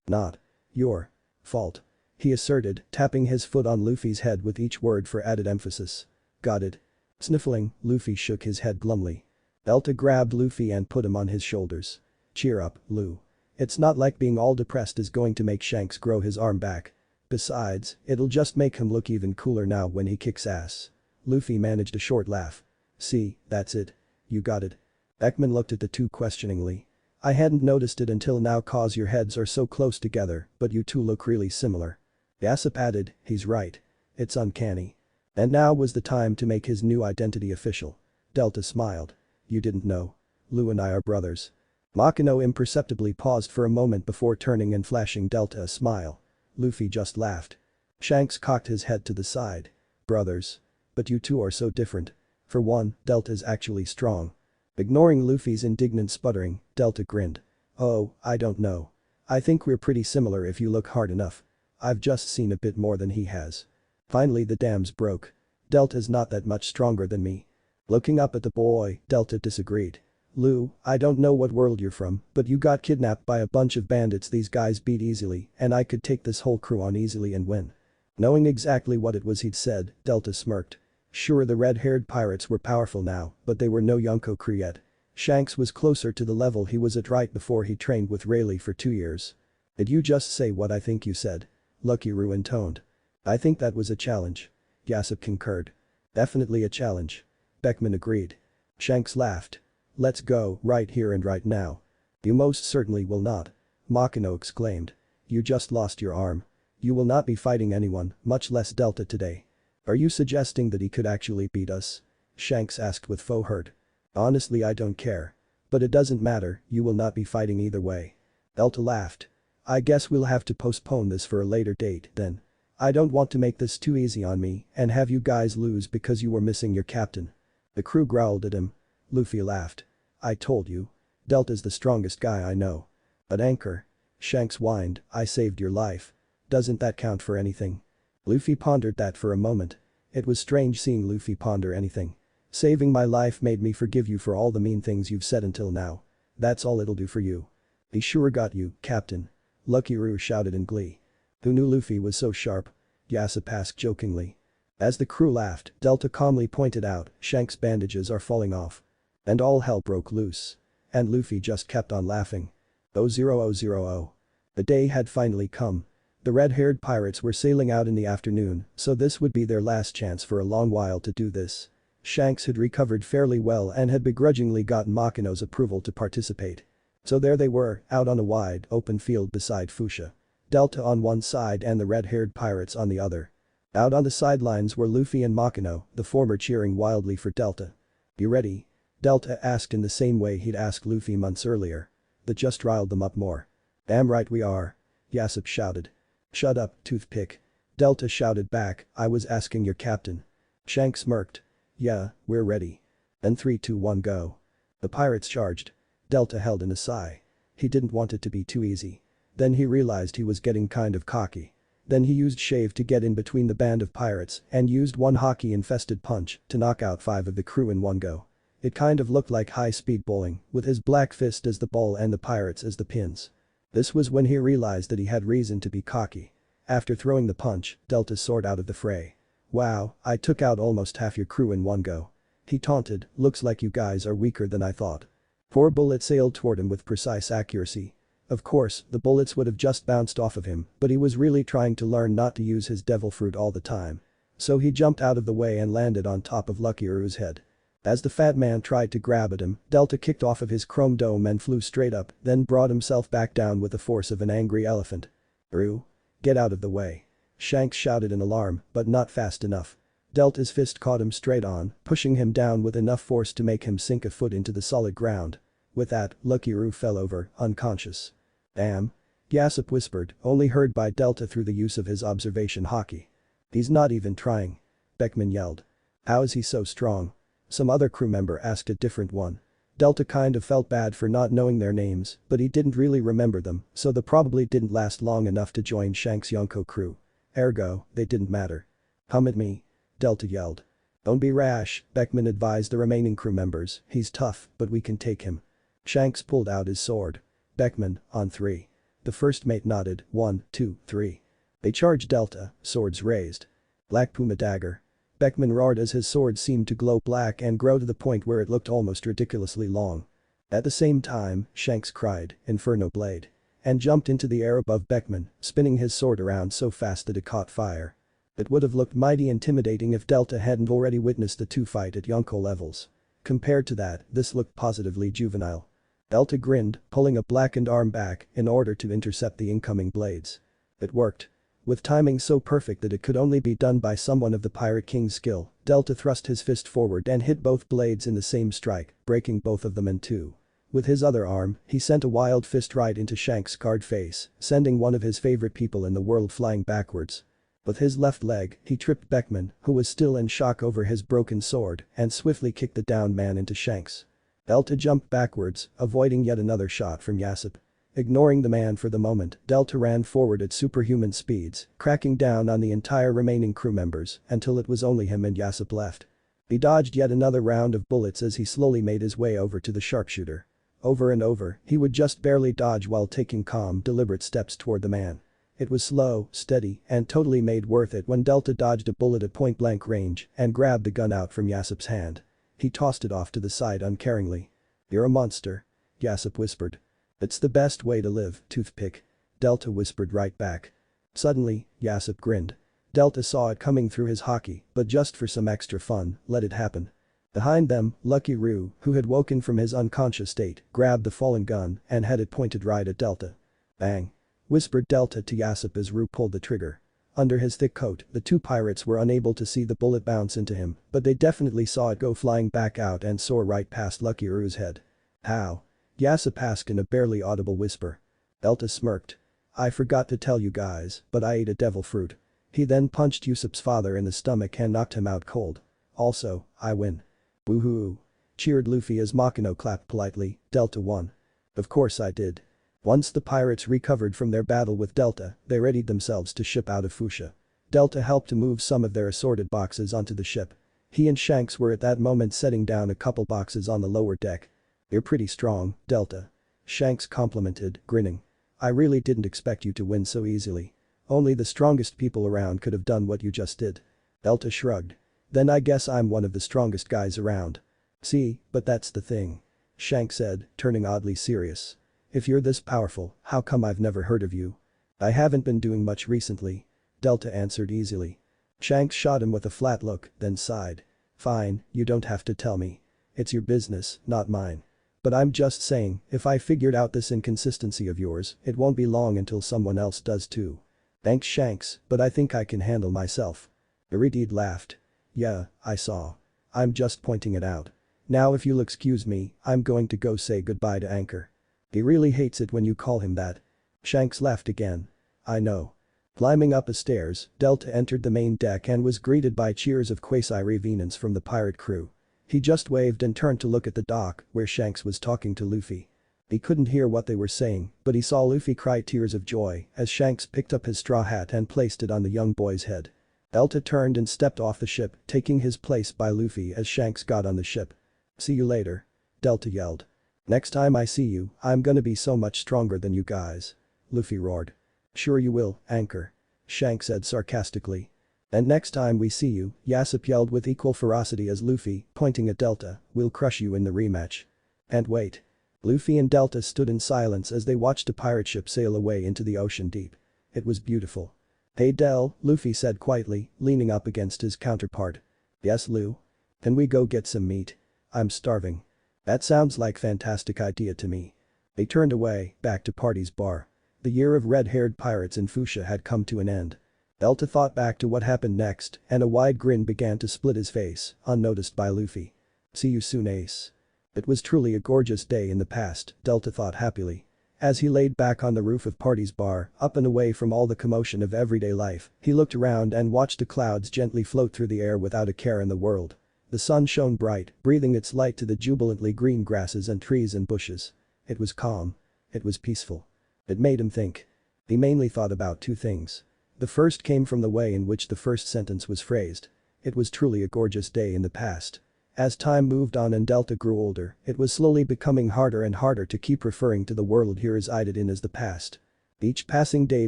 not your fault, he asserted, tapping his foot on Luffy's head with each word for added emphasis. Got it. Sniffling, Luffy shook his head glumly. Delta grabbed Luffy and put him on his shoulders. Cheer up, Lu. It's not like being all depressed is going to make Shanks grow his arm back. Besides, it'll just make him look even cooler now when he kicks ass. Luffy managed a short laugh. See, that's it. You got it. Beckman looked at the two questioningly. I hadn't noticed it until now cause your heads are so close together, but you two look really similar. Yassop added, he's right. It's uncanny. And now was the time to make his new identity official. Delta smiled. You didn't know. Lu and I are brothers. Makino imperceptibly paused for a moment before turning and flashing Delta a smile. Luffy just laughed. Shanks cocked his head to the side. Brothers. But you two are so different. For one, Delta's actually strong. Ignoring Luffy's indignant sputtering, Delta grinned. Oh, I don't know. I think we're pretty similar if you look hard enough. I've just seen a bit more than he has. Finally the dams broke. Delta's not that much stronger than me. Looking up at the boy, Delta disagreed. Lu, I don't know what world you're from, but you got kidnapped by a bunch of bandits these guys beat easily, and I could take this whole crew on easily and win. Knowing exactly what it was he'd said, Delta smirked. Sure, the red-haired pirates were powerful now, but they were no Yonko crew yet. Shanks was closer to the level he was at right before he trained with Rayleigh for 2 years. Did you just say what I think you said? Lucky Roo intoned. I think that was a challenge. Yassop concurred. Definitely a challenge. Beckman agreed. Shanks laughed. Let's go, right here and right now. You most certainly will not. Makino exclaimed. You just lost your arm. You will not be fighting anyone, much less Delta today. Are you suggesting that he could actually beat us? Shanks asked with faux hurt. Honestly, I don't care. But it doesn't matter, you will not be fighting either way. Delta laughed. I guess we'll have to postpone this for a later date, then. I don't want to make this too easy on me and have you guys lose because you were missing your captain. The crew growled at him. Luffy laughed. I told you. Delta's the strongest guy I know. But Anchor. Shanks whined, I saved your life. Doesn't that count for anything? Luffy pondered that for a moment. It was strange seeing Luffy ponder anything. Saving my life made me forgive you for all the mean things you've said until now. That's all it'll do for you. He sure got you, Captain. Lucky Roo shouted in glee. Who knew Luffy was so sharp? Yassop asked jokingly. As the crew laughed, Delta calmly pointed out, Shanks' bandages are falling off. And all hell broke loose. And Luffy just kept on laughing. 000. The day had finally come. The red-haired pirates were sailing out in the afternoon, so this would be their last chance for a long while to do this. Shanks had recovered fairly well and had begrudgingly gotten Makino's approval to participate. So there they were, out on a wide, open field beside Foosha. Delta on one side and the red-haired pirates on the other. Out on the sidelines were Luffy and Makino, the former cheering wildly for Delta. You ready? Delta asked in the same way he'd asked Luffy months earlier. That just riled them up more. Damn right we are. Yassop shouted. Shut up, toothpick. Delta shouted back, I was asking your captain. Shanks smirked. Yeah, we're ready. Then 3, 2, 1 go. The pirates charged. Delta held in a sigh. He didn't want it to be too easy. Then he realized he was getting kind of cocky. Then he used Shave to get in between the band of pirates and used one hockey-infested punch to knock out 5 of the crew in one go. It kind of looked like high-speed bowling, with his black fist as the ball and the pirates as the pins. This was when he realized that he had reason to be cocky. After throwing the punch, Delta soared out of the fray. Wow, I took out almost half your crew in one go. He taunted, looks like you guys are weaker than I thought. 4 bullets sailed toward him with precise accuracy. Of course, the bullets would have just bounced off of him, but he was really trying to learn not to use his devil fruit all the time. So he jumped out of the way and landed on top of Lucky Roo's head. As the fat man tried to grab at him, Delta kicked off of his chrome dome and flew straight up, then brought himself back down with the force of an angry elephant. Roo? Get out of the way. Shanks shouted in alarm, but not fast enough. Delta's fist caught him straight on, pushing him down with enough force to make him sink a foot into the solid ground. With that, Lucky Roo fell over, unconscious. Damn. Yassop whispered, only heard by Delta through the use of his observation hockey. He's not even trying. Beckman yelled. How is he so strong? Some other crew member asked a different one. Delta kind of felt bad for not knowing their names, but he didn't really remember them, so they probably didn't last long enough to join Shanks' Yonko crew. Ergo, they didn't matter. "Come at me," Delta yelled. "Don't be rash," Beckman advised the remaining crew members, "he's tough, but we can take him." Shanks pulled out his sword. "Beckman, on three." The first mate nodded, 1, 2, 3. They charged Delta, swords raised. "Black Puma dagger." Beckman roared as his sword seemed to glow black and grow to the point where it looked almost ridiculously long. At the same time, Shanks cried, "Inferno blade," and jumped into the air above Beckman, spinning his sword around so fast that it caught fire. It would have looked mighty intimidating if Delta hadn't already witnessed the two fight at Yonko levels. Compared to that, this looked positively juvenile. Delta grinned, pulling a blackened arm back in order to intercept the incoming blades. It worked. With timing so perfect that it could only be done by someone of the Pirate King's skill, Delta thrust his fist forward and hit both blades in the same strike, breaking both of them in two. With his other arm, he sent a wild fist right into Shanks' scarred face, sending one of his favorite people in the world flying backwards. With his left leg, he tripped Beckman, who was still in shock over his broken sword, and swiftly kicked the downed man into Shanks. Delta jumped backwards, avoiding yet another shot from Yassip. Ignoring the man for the moment, Delta ran forward at superhuman speeds, cracking down on the entire remaining crew members until it was only him and Yassip left. He dodged yet another round of bullets as he slowly made his way over to the sharpshooter. Over and over, he would just barely dodge while taking calm, deliberate steps toward the man. It was slow, steady, and totally made worth it when Delta dodged a bullet at point-blank range and grabbed the gun out from Yassip's hand. He tossed it off to the side uncaringly. "You're a monster," Yassip whispered. "It's the best way to live, toothpick," Delta whispered right back. Suddenly, Yassip grinned. Delta saw it coming through his hockey, but just for some extra fun, let it happen. Behind them, Lucky Roo, who had woken from his unconscious state, grabbed the fallen gun and had it pointed right at Delta. "Bang," whispered Delta to Yassip as Roo pulled the trigger. Under his thick coat, the two pirates were unable to see the bullet bounce into him, but they definitely saw it go flying back out and soar right past Lucky Roo's head. "How?" Yassip asked in a barely audible whisper. Delta smirked. "I forgot to tell you guys, but I ate a devil fruit." He then punched Yusup's father in the stomach and knocked him out cold. "Also, I win." "Woohoo!" cheered Luffy as Makino clapped politely, "Delta won." "Of course I did." Once the pirates recovered from their battle with Delta, they readied themselves to ship out of Foosha. Delta helped to move some of their assorted boxes onto the ship. He and Shanks were at that moment setting down a couple boxes on the lower deck. "You're pretty strong, Delta," Shanks complimented, grinning. "I really didn't expect you to win so easily. Only the strongest people around could have done what you just did." Delta shrugged. "Then I guess I'm one of the strongest guys around." "See, but that's the thing," Shanks said, turning oddly serious. "If you're this powerful, how come I've never heard of you?" "I haven't been doing much recently," Delta answered easily. Shanks shot him with a flat look, then sighed. "Fine, you don't have to tell me. It's your business, not mine. But I'm just saying, if I figured out this inconsistency of yours, it won't be long until someone else does too." "Thanks Shanks, but I think I can handle myself." Iridied laughed. "Yeah, I saw. I'm just pointing it out. Now if you'll excuse me, I'm going to go say goodbye to Anchor. He really hates it when you call him that." Shanks laughed again. "I know." Climbing up the stairs, Delta entered the main deck and was greeted by cheers of quasi-revenants from the pirate crew. He just waved and turned to look at the dock where Shanks was talking to Luffy. He couldn't hear what they were saying, but he saw Luffy cry tears of joy as Shanks picked up his straw hat and placed it on the young boy's head. Delta turned and stepped off the ship, taking his place by Luffy as Shanks got on the ship. "See you later," Delta yelled. "Next time I see you, I'm gonna be so much stronger than you guys," Luffy roared. "Sure you will, Anchor," Shanks said sarcastically. "And next time we see you," Yassip yelled with equal ferocity as Luffy, pointing at Delta, "we'll crush you in the rematch." And wait. Luffy and Delta stood in silence as they watched a pirate ship sail away into the ocean deep. It was beautiful. "Hey Del," Luffy said quietly, leaning up against his counterpart. "Yes Lu? Can we go get some meat? I'm starving." "That sounds like fantastic idea to me." They turned away, back to Party's bar. The year of red-haired pirates in Foosha had come to an end. Delta thought back to what happened next, and a wide grin began to split his face, unnoticed by Luffy. "See you soon Ace." It was truly a gorgeous day in the past, Delta thought happily. As he laid back on the roof of Party's bar, up and away from all the commotion of everyday life, he looked around and watched the clouds gently float through the air without a care in the world. The sun shone bright, breathing its light to the jubilantly green grasses and trees and bushes. It was calm. It was peaceful. It made him think. He mainly thought about two things. The first came from the way in which the first sentence was phrased. It was truly a gorgeous day in the past. As time moved on and Delta grew older, it was slowly becoming harder and harder to keep referring to the world he resided in as the past. Each passing day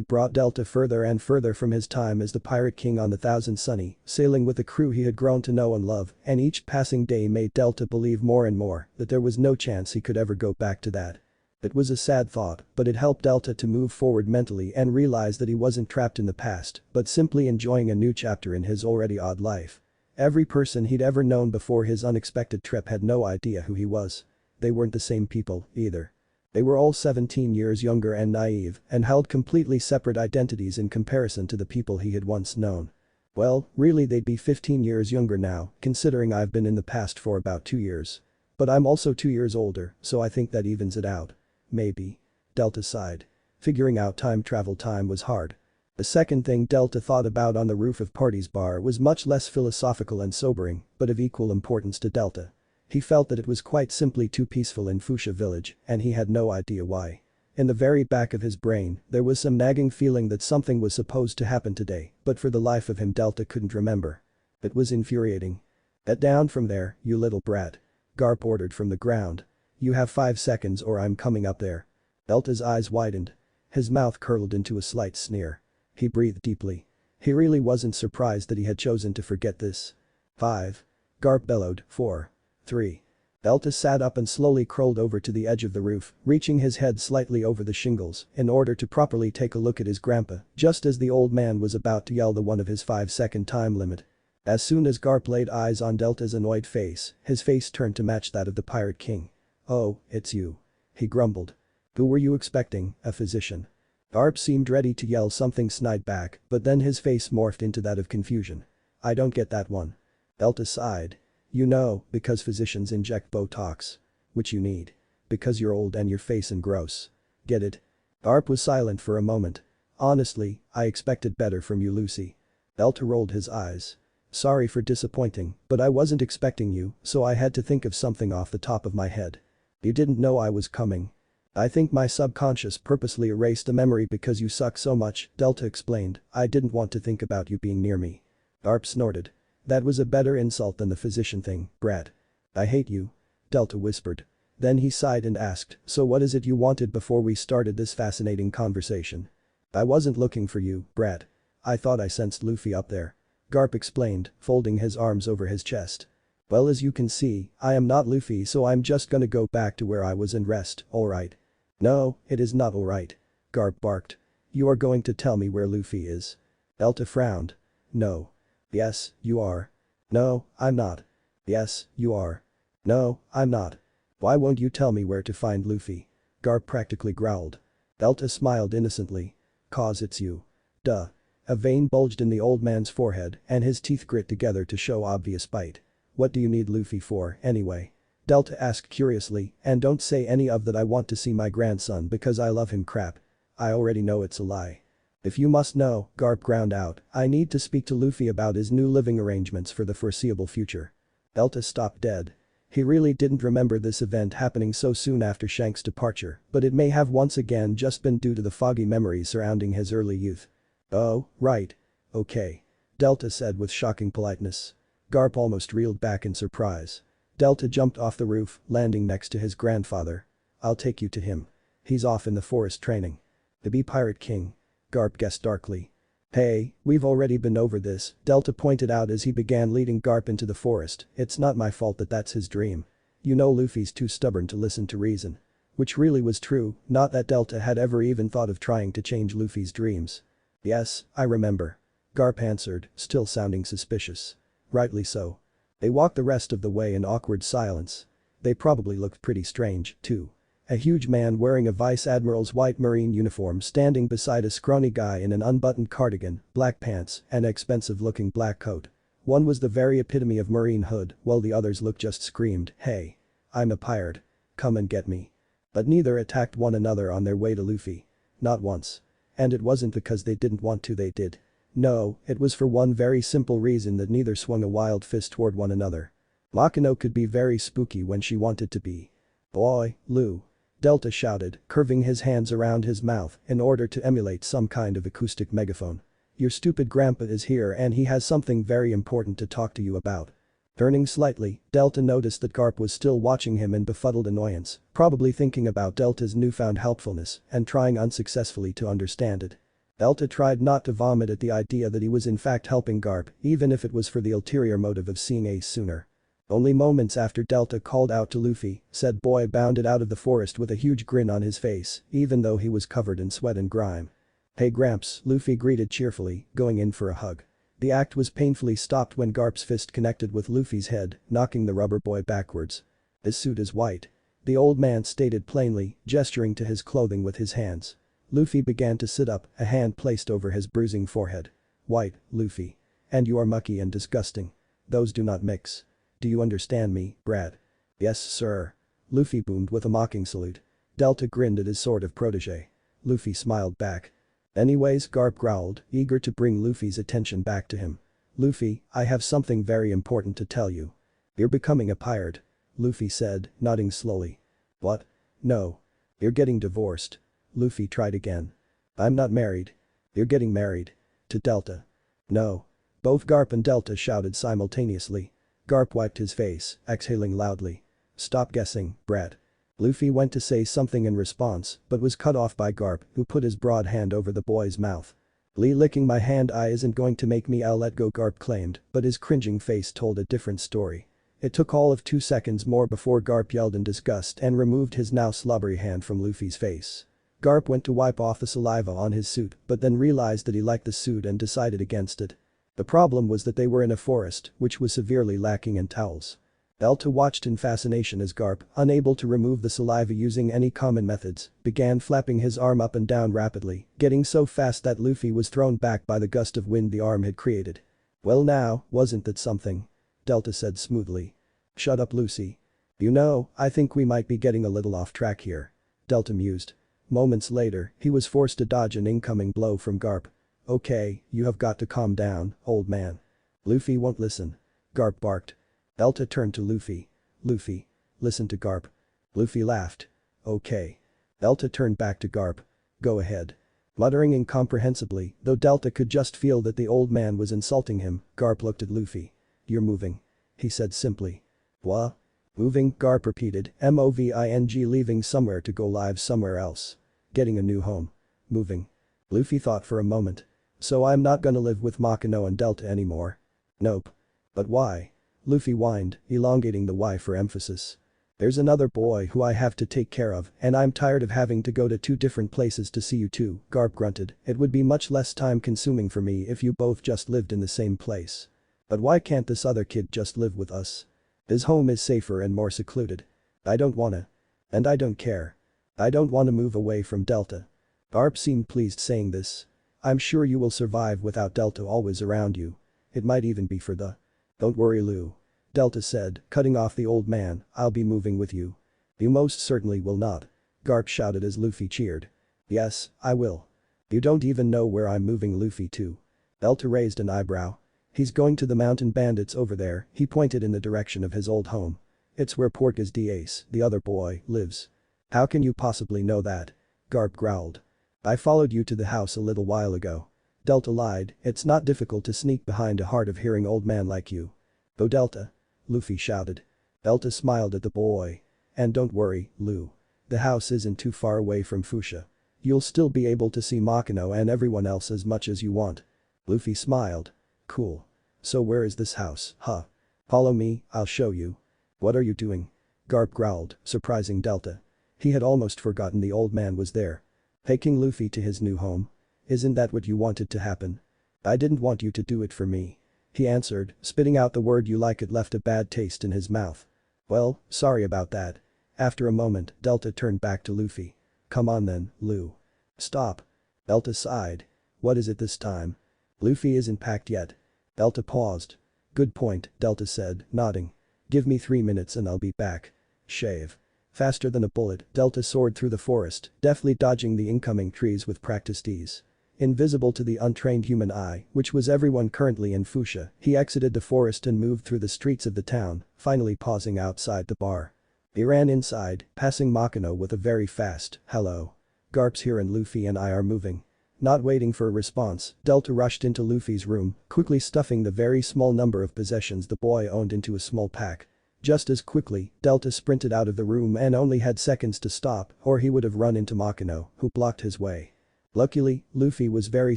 brought Delta further and further from his time as the Pirate King on the Thousand Sunny, sailing with the crew he had grown to know and love, and each passing day made Delta believe more and more that there was no chance he could ever go back to that. It was a sad thought, but it helped Delta to move forward mentally and realize that he wasn't trapped in the past, but simply enjoying a new chapter in his already odd life. Every person he'd ever known before his unexpected trip had no idea who he was. They weren't the same people, either. They were all 17 years younger and naive and held completely separate identities in comparison to the people he had once known. Well, really they'd be 15 years younger now, considering I've been in the past for about 2 years. But I'm also 2 years older, so I think that evens it out. Maybe. Delta sighed. Figuring out time travel time was hard. The second thing Delta thought about on the roof of Party's bar was much less philosophical and sobering, but of equal importance to Delta. He felt that it was quite simply too peaceful in Foosha village, and he had no idea why. In the very back of his brain, there was some nagging feeling that something was supposed to happen today, but for the life of him Delta couldn't remember. It was infuriating. Get down from there, you little brat. Garp ordered from the ground. You have 5 seconds or I'm coming up there. Delta's eyes widened. His mouth curled into a slight sneer. He breathed deeply. He really wasn't surprised that he had chosen to forget this. 5. Garp bellowed. 4. 3. Delta sat up and slowly crawled over to the edge of the roof, reaching his head slightly over the shingles in order to properly take a look at his grandpa, just as the old man was about to yell the one of his 5-second time limit. As soon as Garp laid eyes on Delta's annoyed face, his face turned to match that of the Pirate King. "Oh, it's you." He grumbled. "Who were you expecting, a physician?" Garp seemed ready to yell something snide back, but then his face morphed into that of confusion. "I don't get that one." Delta sighed. "You know, because physicians inject Botox. Which you need. Because you're old and your face and gross. Get it?" Garp was silent for a moment. "Honestly, I expected better from you, Lucy." Delta rolled his eyes. "Sorry for disappointing, but I wasn't expecting you, so I had to think of something off the top of my head." "You didn't know I was coming." "I think my subconscious purposely erased the memory because you suck so much," Delta explained. "I didn't want to think about you being near me." Garp snorted. "That was a better insult than the physician thing, brat." "I hate you." Delta whispered. Then he sighed and asked, "So what is it you wanted before we started this fascinating conversation?" "I wasn't looking for you, brat. I thought I sensed Luffy up there." Garp explained, folding his arms over his chest. "Well, as you can see, I am not Luffy, so I'm just gonna go back to where I was and rest, alright?" "No, it is not alright." Garp barked. "You are going to tell me where Luffy is?" Delta frowned. "No." "Yes, you are." "No, I'm not." "Yes, you are." "No, I'm not." "Why won't you tell me where to find Luffy?" Garp practically growled. Delta smiled innocently. "'Cause it's you." "Duh." A vein bulged in the old man's forehead and his teeth grit together to show obvious bite. "What do you need Luffy for, anyway?" Delta asked curiously, "And don't say any of that I want to see my grandson because I love him crap. I already know it's a lie." "If you must know," Garp ground out, "I need to speak to Luffy about his new living arrangements for the foreseeable future." Delta stopped dead. He really didn't remember this event happening so soon after Shank's departure, but it may have once again just been due to the foggy memories surrounding his early youth. "Oh, right. Okay." Delta said with shocking politeness. Garp almost reeled back in surprise. Delta jumped off the roof, landing next to his grandfather. "I'll take you to him. He's off in the forest training." "To be Pirate King?" Garp guessed darkly. "Hey, we've already been over this," Delta pointed out as he began leading Garp into the forest. "It's not my fault that that's his dream. You know Luffy's too stubborn to listen to reason." Which really was true, not that Delta had ever even thought of trying to change Luffy's dreams. "Yes, I remember." Garp answered, still sounding suspicious. "Rightly so." They walked the rest of the way in awkward silence. They probably looked pretty strange, too. A huge man wearing a vice admiral's white marine uniform standing beside a scrawny guy in an unbuttoned cardigan, black pants, and an expensive-looking black coat. One was the very epitome of marine hood, while the others looked just screamed, "Hey! I'm a pirate. Come and get me." But neither attacked one another on their way to Luffy. Not once. And it wasn't because they didn't want to, they did. No, it was for one very simple reason that neither swung a wild fist toward one another. Makino could be very spooky when she wanted to be. "Boy, Lou," Delta shouted, curving his hands around his mouth in order to emulate some kind of acoustic megaphone. "Your stupid grandpa is here and he has something very important to talk to you about." Turning slightly, Delta noticed that Garp was still watching him in befuddled annoyance, probably thinking about Delta's newfound helpfulness and trying unsuccessfully to understand it. Delta tried not to vomit at the idea that he was in fact helping Garp, even if it was for the ulterior motive of seeing Ace sooner. Only moments after Delta called out to Luffy, said boy bounded out of the forest with a huge grin on his face, even though he was covered in sweat and grime. "Hey Gramps," Luffy greeted cheerfully, going in for a hug. The act was painfully stopped when Garp's fist connected with Luffy's head, knocking the rubber boy backwards. "His suit is white," the old man stated plainly, gesturing to his clothing with his hands. Luffy began to sit up, a hand placed over his bruising forehead. "White, Luffy. And you are mucky and disgusting. Those do not mix. Do you understand me, brat?" "Yes, sir." Luffy boomed with a mocking salute. Delta grinned at his sort of protege. Luffy smiled back. "Anyways," Garp growled, eager to bring Luffy's attention back to him. "Luffy, I have something very important to tell you." "You're becoming a pirate," Luffy said, nodding slowly. "What? No. You're getting divorced." Luffy tried again. "I'm not married." "You're getting married." To Delta. "No." Both Garp and Delta shouted simultaneously. Garp wiped his face, exhaling loudly. "Stop guessing, brat." Luffy went to say something in response, but was cut off by Garp, who put his broad hand over the boy's mouth. "Lee licking my hand I isn't going to make me I'll let go," Garp claimed, but his cringing face told a different story. It took all of 2 seconds more before Garp yelled in disgust and removed his now slobbery hand from Luffy's face. Garp went to wipe off the saliva on his suit but then realized that he liked the suit and decided against it. The problem was that they were in a forest, which was severely lacking in towels. Delta watched in fascination as Garp, unable to remove the saliva using any common methods, began flapping his arm up and down rapidly, getting so fast that Luffy was thrown back by the gust of wind the arm had created. "Well now, wasn't that something?" Delta said smoothly. "Shut up, Lucy. You know, I think we might be getting a little off track here." Delta mused. Moments later, he was forced to dodge an incoming blow from Garp. "Okay, you have got to calm down, old man." "Luffy won't listen." Garp barked. Delta turned to Luffy. "Luffy. Listen to Garp." Luffy laughed. "Okay." Delta turned back to Garp. "Go ahead." Muttering incomprehensibly, though Delta could just feel that the old man was insulting him, Garp looked at Luffy. "You're moving," he said simply. "What?" "Moving," Garp repeated, moving, leaving somewhere to go live somewhere else. "Getting a new home. Moving." Luffy thought for a moment. "So I'm not gonna live with Makino and Delta anymore?" "Nope." "But why?" Luffy whined, elongating the Y for emphasis. "There's another boy who I have to take care of and I'm tired of having to go to 2 different places to see you two," Garp grunted. "It would be much less time consuming for me if you both just lived in the same place." "But why can't this other kid just live with us? His home is safer and more secluded." "I don't wanna. And I don't care. I don't wanna move away from Delta." Garp seemed pleased saying this. "I'm sure you will survive without Delta always around you. It might even be for the—" "Don't worry, Lou," Delta said, cutting off the old man, "I'll be moving with you." "You most certainly will not." Garp shouted as Luffy cheered. "Yes, I will." "You don't even know where I'm moving Luffy to." Delta raised an eyebrow. "He's going to the mountain bandits over there," he pointed in the direction of his old home. "It's where Portgas d'Ace, the other boy, lives." "How can you possibly know that?" Garp growled. "I followed you to the house a little while ago." Delta lied, "It's not difficult to sneak behind a hard-of-hearing old man like you." "Go Delta!" Luffy shouted. Delta smiled at the boy. "And don't worry, Lou. The house isn't too far away from Foosha. You'll still be able to see Makino and everyone else as much as you want." Luffy smiled. "Cool. So where is this house, huh? Follow me, I'll show you." "What are you doing?" Garp growled, surprising Delta. He had almost forgotten the old man was there. "Taking Luffy to his new home. Isn't that what you wanted to happen?" "I didn't want you to do it for me," he answered, spitting out the word "you like" it left a bad taste in his mouth. "Well, sorry about that." After a moment, Delta turned back to Luffy. "Come on then, Lou." "Stop." Delta sighed. "What is it this time?" "Luffy isn't packed yet." Delta paused. "Good point," Delta said, nodding. "Give me 3 minutes and I'll be back." Shave. Faster than a bullet, Delta soared through the forest, deftly dodging the incoming trees with practiced ease. Invisible to the untrained human eye, which was everyone currently in Foosha, he exited the forest and moved through the streets of the town, finally pausing outside the bar. He ran inside, passing Makino with a very fast, "Hello. Garp's here and Luffy and I are moving." Not waiting for a response, Delta rushed into Luffy's room, quickly stuffing the very small number of possessions the boy owned into a small pack. Just as quickly, Delta sprinted out of the room and only had seconds to stop, or he would have run into Makino, who blocked his way. Luckily, Luffy was very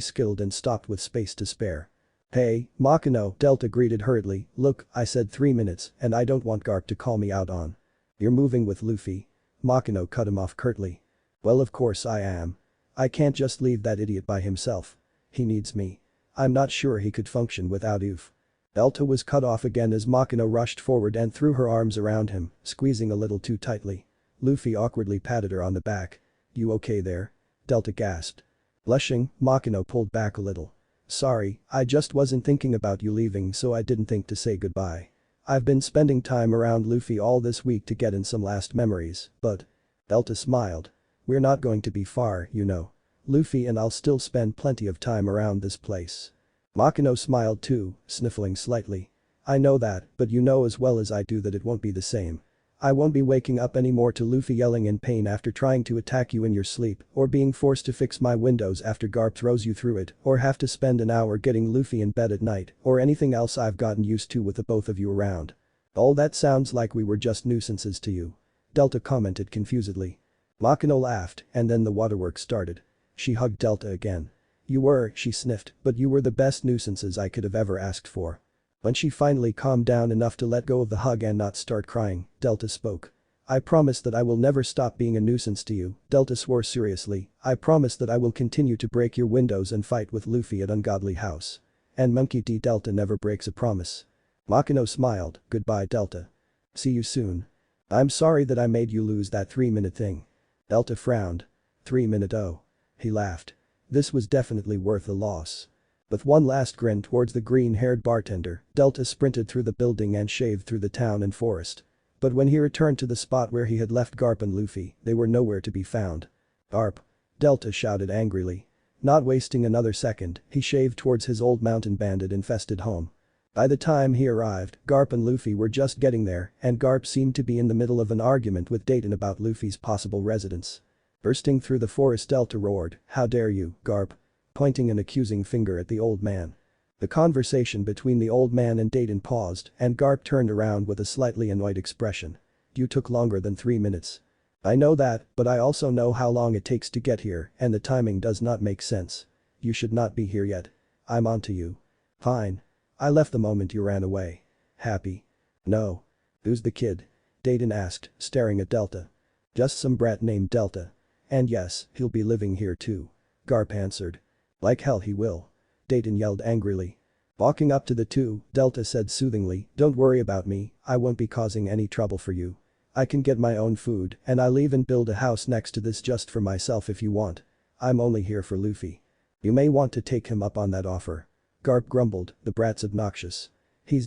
skilled and stopped with space to spare. "Hey, Makino," Delta greeted hurriedly, "look, I said 3 minutes and I don't want Garp to call me out on." "You're moving with Luffy?" Makino cut him off curtly. "Well, of course I am. I can't just leave that idiot by himself. He needs me. I'm not sure he could function without Uff." Delta was cut off again as Makino rushed forward and threw her arms around him, squeezing a little too tightly. Luffy awkwardly patted her on the back. "You okay there?" Delta gasped. Blushing, Makino pulled back a little. "Sorry, I just wasn't thinking about you leaving so I didn't think to say goodbye. I've been spending time around Luffy all this week to get in some last memories, but..." Delta smiled. "We're not going to be far, you know. Luffy and I'll still spend plenty of time around this place." Makino smiled too, sniffling slightly. "I know that, but you know as well as I do that it won't be the same. I won't be waking up anymore to Luffy yelling in pain after trying to attack you in your sleep, or being forced to fix my windows after Garp throws you through it, or have to spend an hour getting Luffy in bed at night, or anything else I've gotten used to with the both of you around. All that sounds like we were just nuisances to you." Delta commented confusedly. Makino laughed, and then the waterworks started. She hugged Delta again. "You were," she sniffed, "but you were the best nuisances I could have ever asked for." When she finally calmed down enough to let go of the hug and not start crying, Delta spoke. "I promise that I will never stop being a nuisance to you," Delta swore seriously. "I promise that I will continue to break your windows and fight with Luffy at Ungodly House. And Monkey D. Delta never breaks a promise." Makino smiled, "Goodbye Delta. See you soon. I'm sorry that I made you lose that 3-minute thing." Delta frowned. 3-minute oh. He laughed. This was definitely worth the loss. With one last grin towards the green-haired bartender, Delta sprinted through the building and shaved through the town and forest. But when he returned to the spot where he had left Garp and Luffy, they were nowhere to be found. "Garp!" Delta shouted angrily. Not wasting another second, he shaved towards his old mountain bandit-infested home. By the time he arrived, Garp and Luffy were just getting there, and Garp seemed to be in the middle of an argument with Dayton about Luffy's possible residence. Bursting through the forest, Delta roared, "How dare you, Garp?" pointing an accusing finger at the old man. The conversation between the old man and Dayton paused, and Garp turned around with a slightly annoyed expression. "You took longer than 3 minutes. I know that, but I also know how long it takes to get here, and the timing does not make sense. You should not be here yet. I'm on to you." "Fine. I left the moment you ran away." "Happy?" "No." "Who's the kid?" Dayton asked, staring at Delta. "Just some brat named Delta. And yes, he'll be living here too." Garp answered. "Like hell he will." Dayton yelled angrily. Walking up to the two, Delta said soothingly, "Don't worry about me, I won't be causing any trouble for you. I can get my own food, and I'll even build a house next to this just for myself if you want. I'm only here for Luffy. You may want to take him up on that offer." Garp grumbled, "The brat's obnoxious."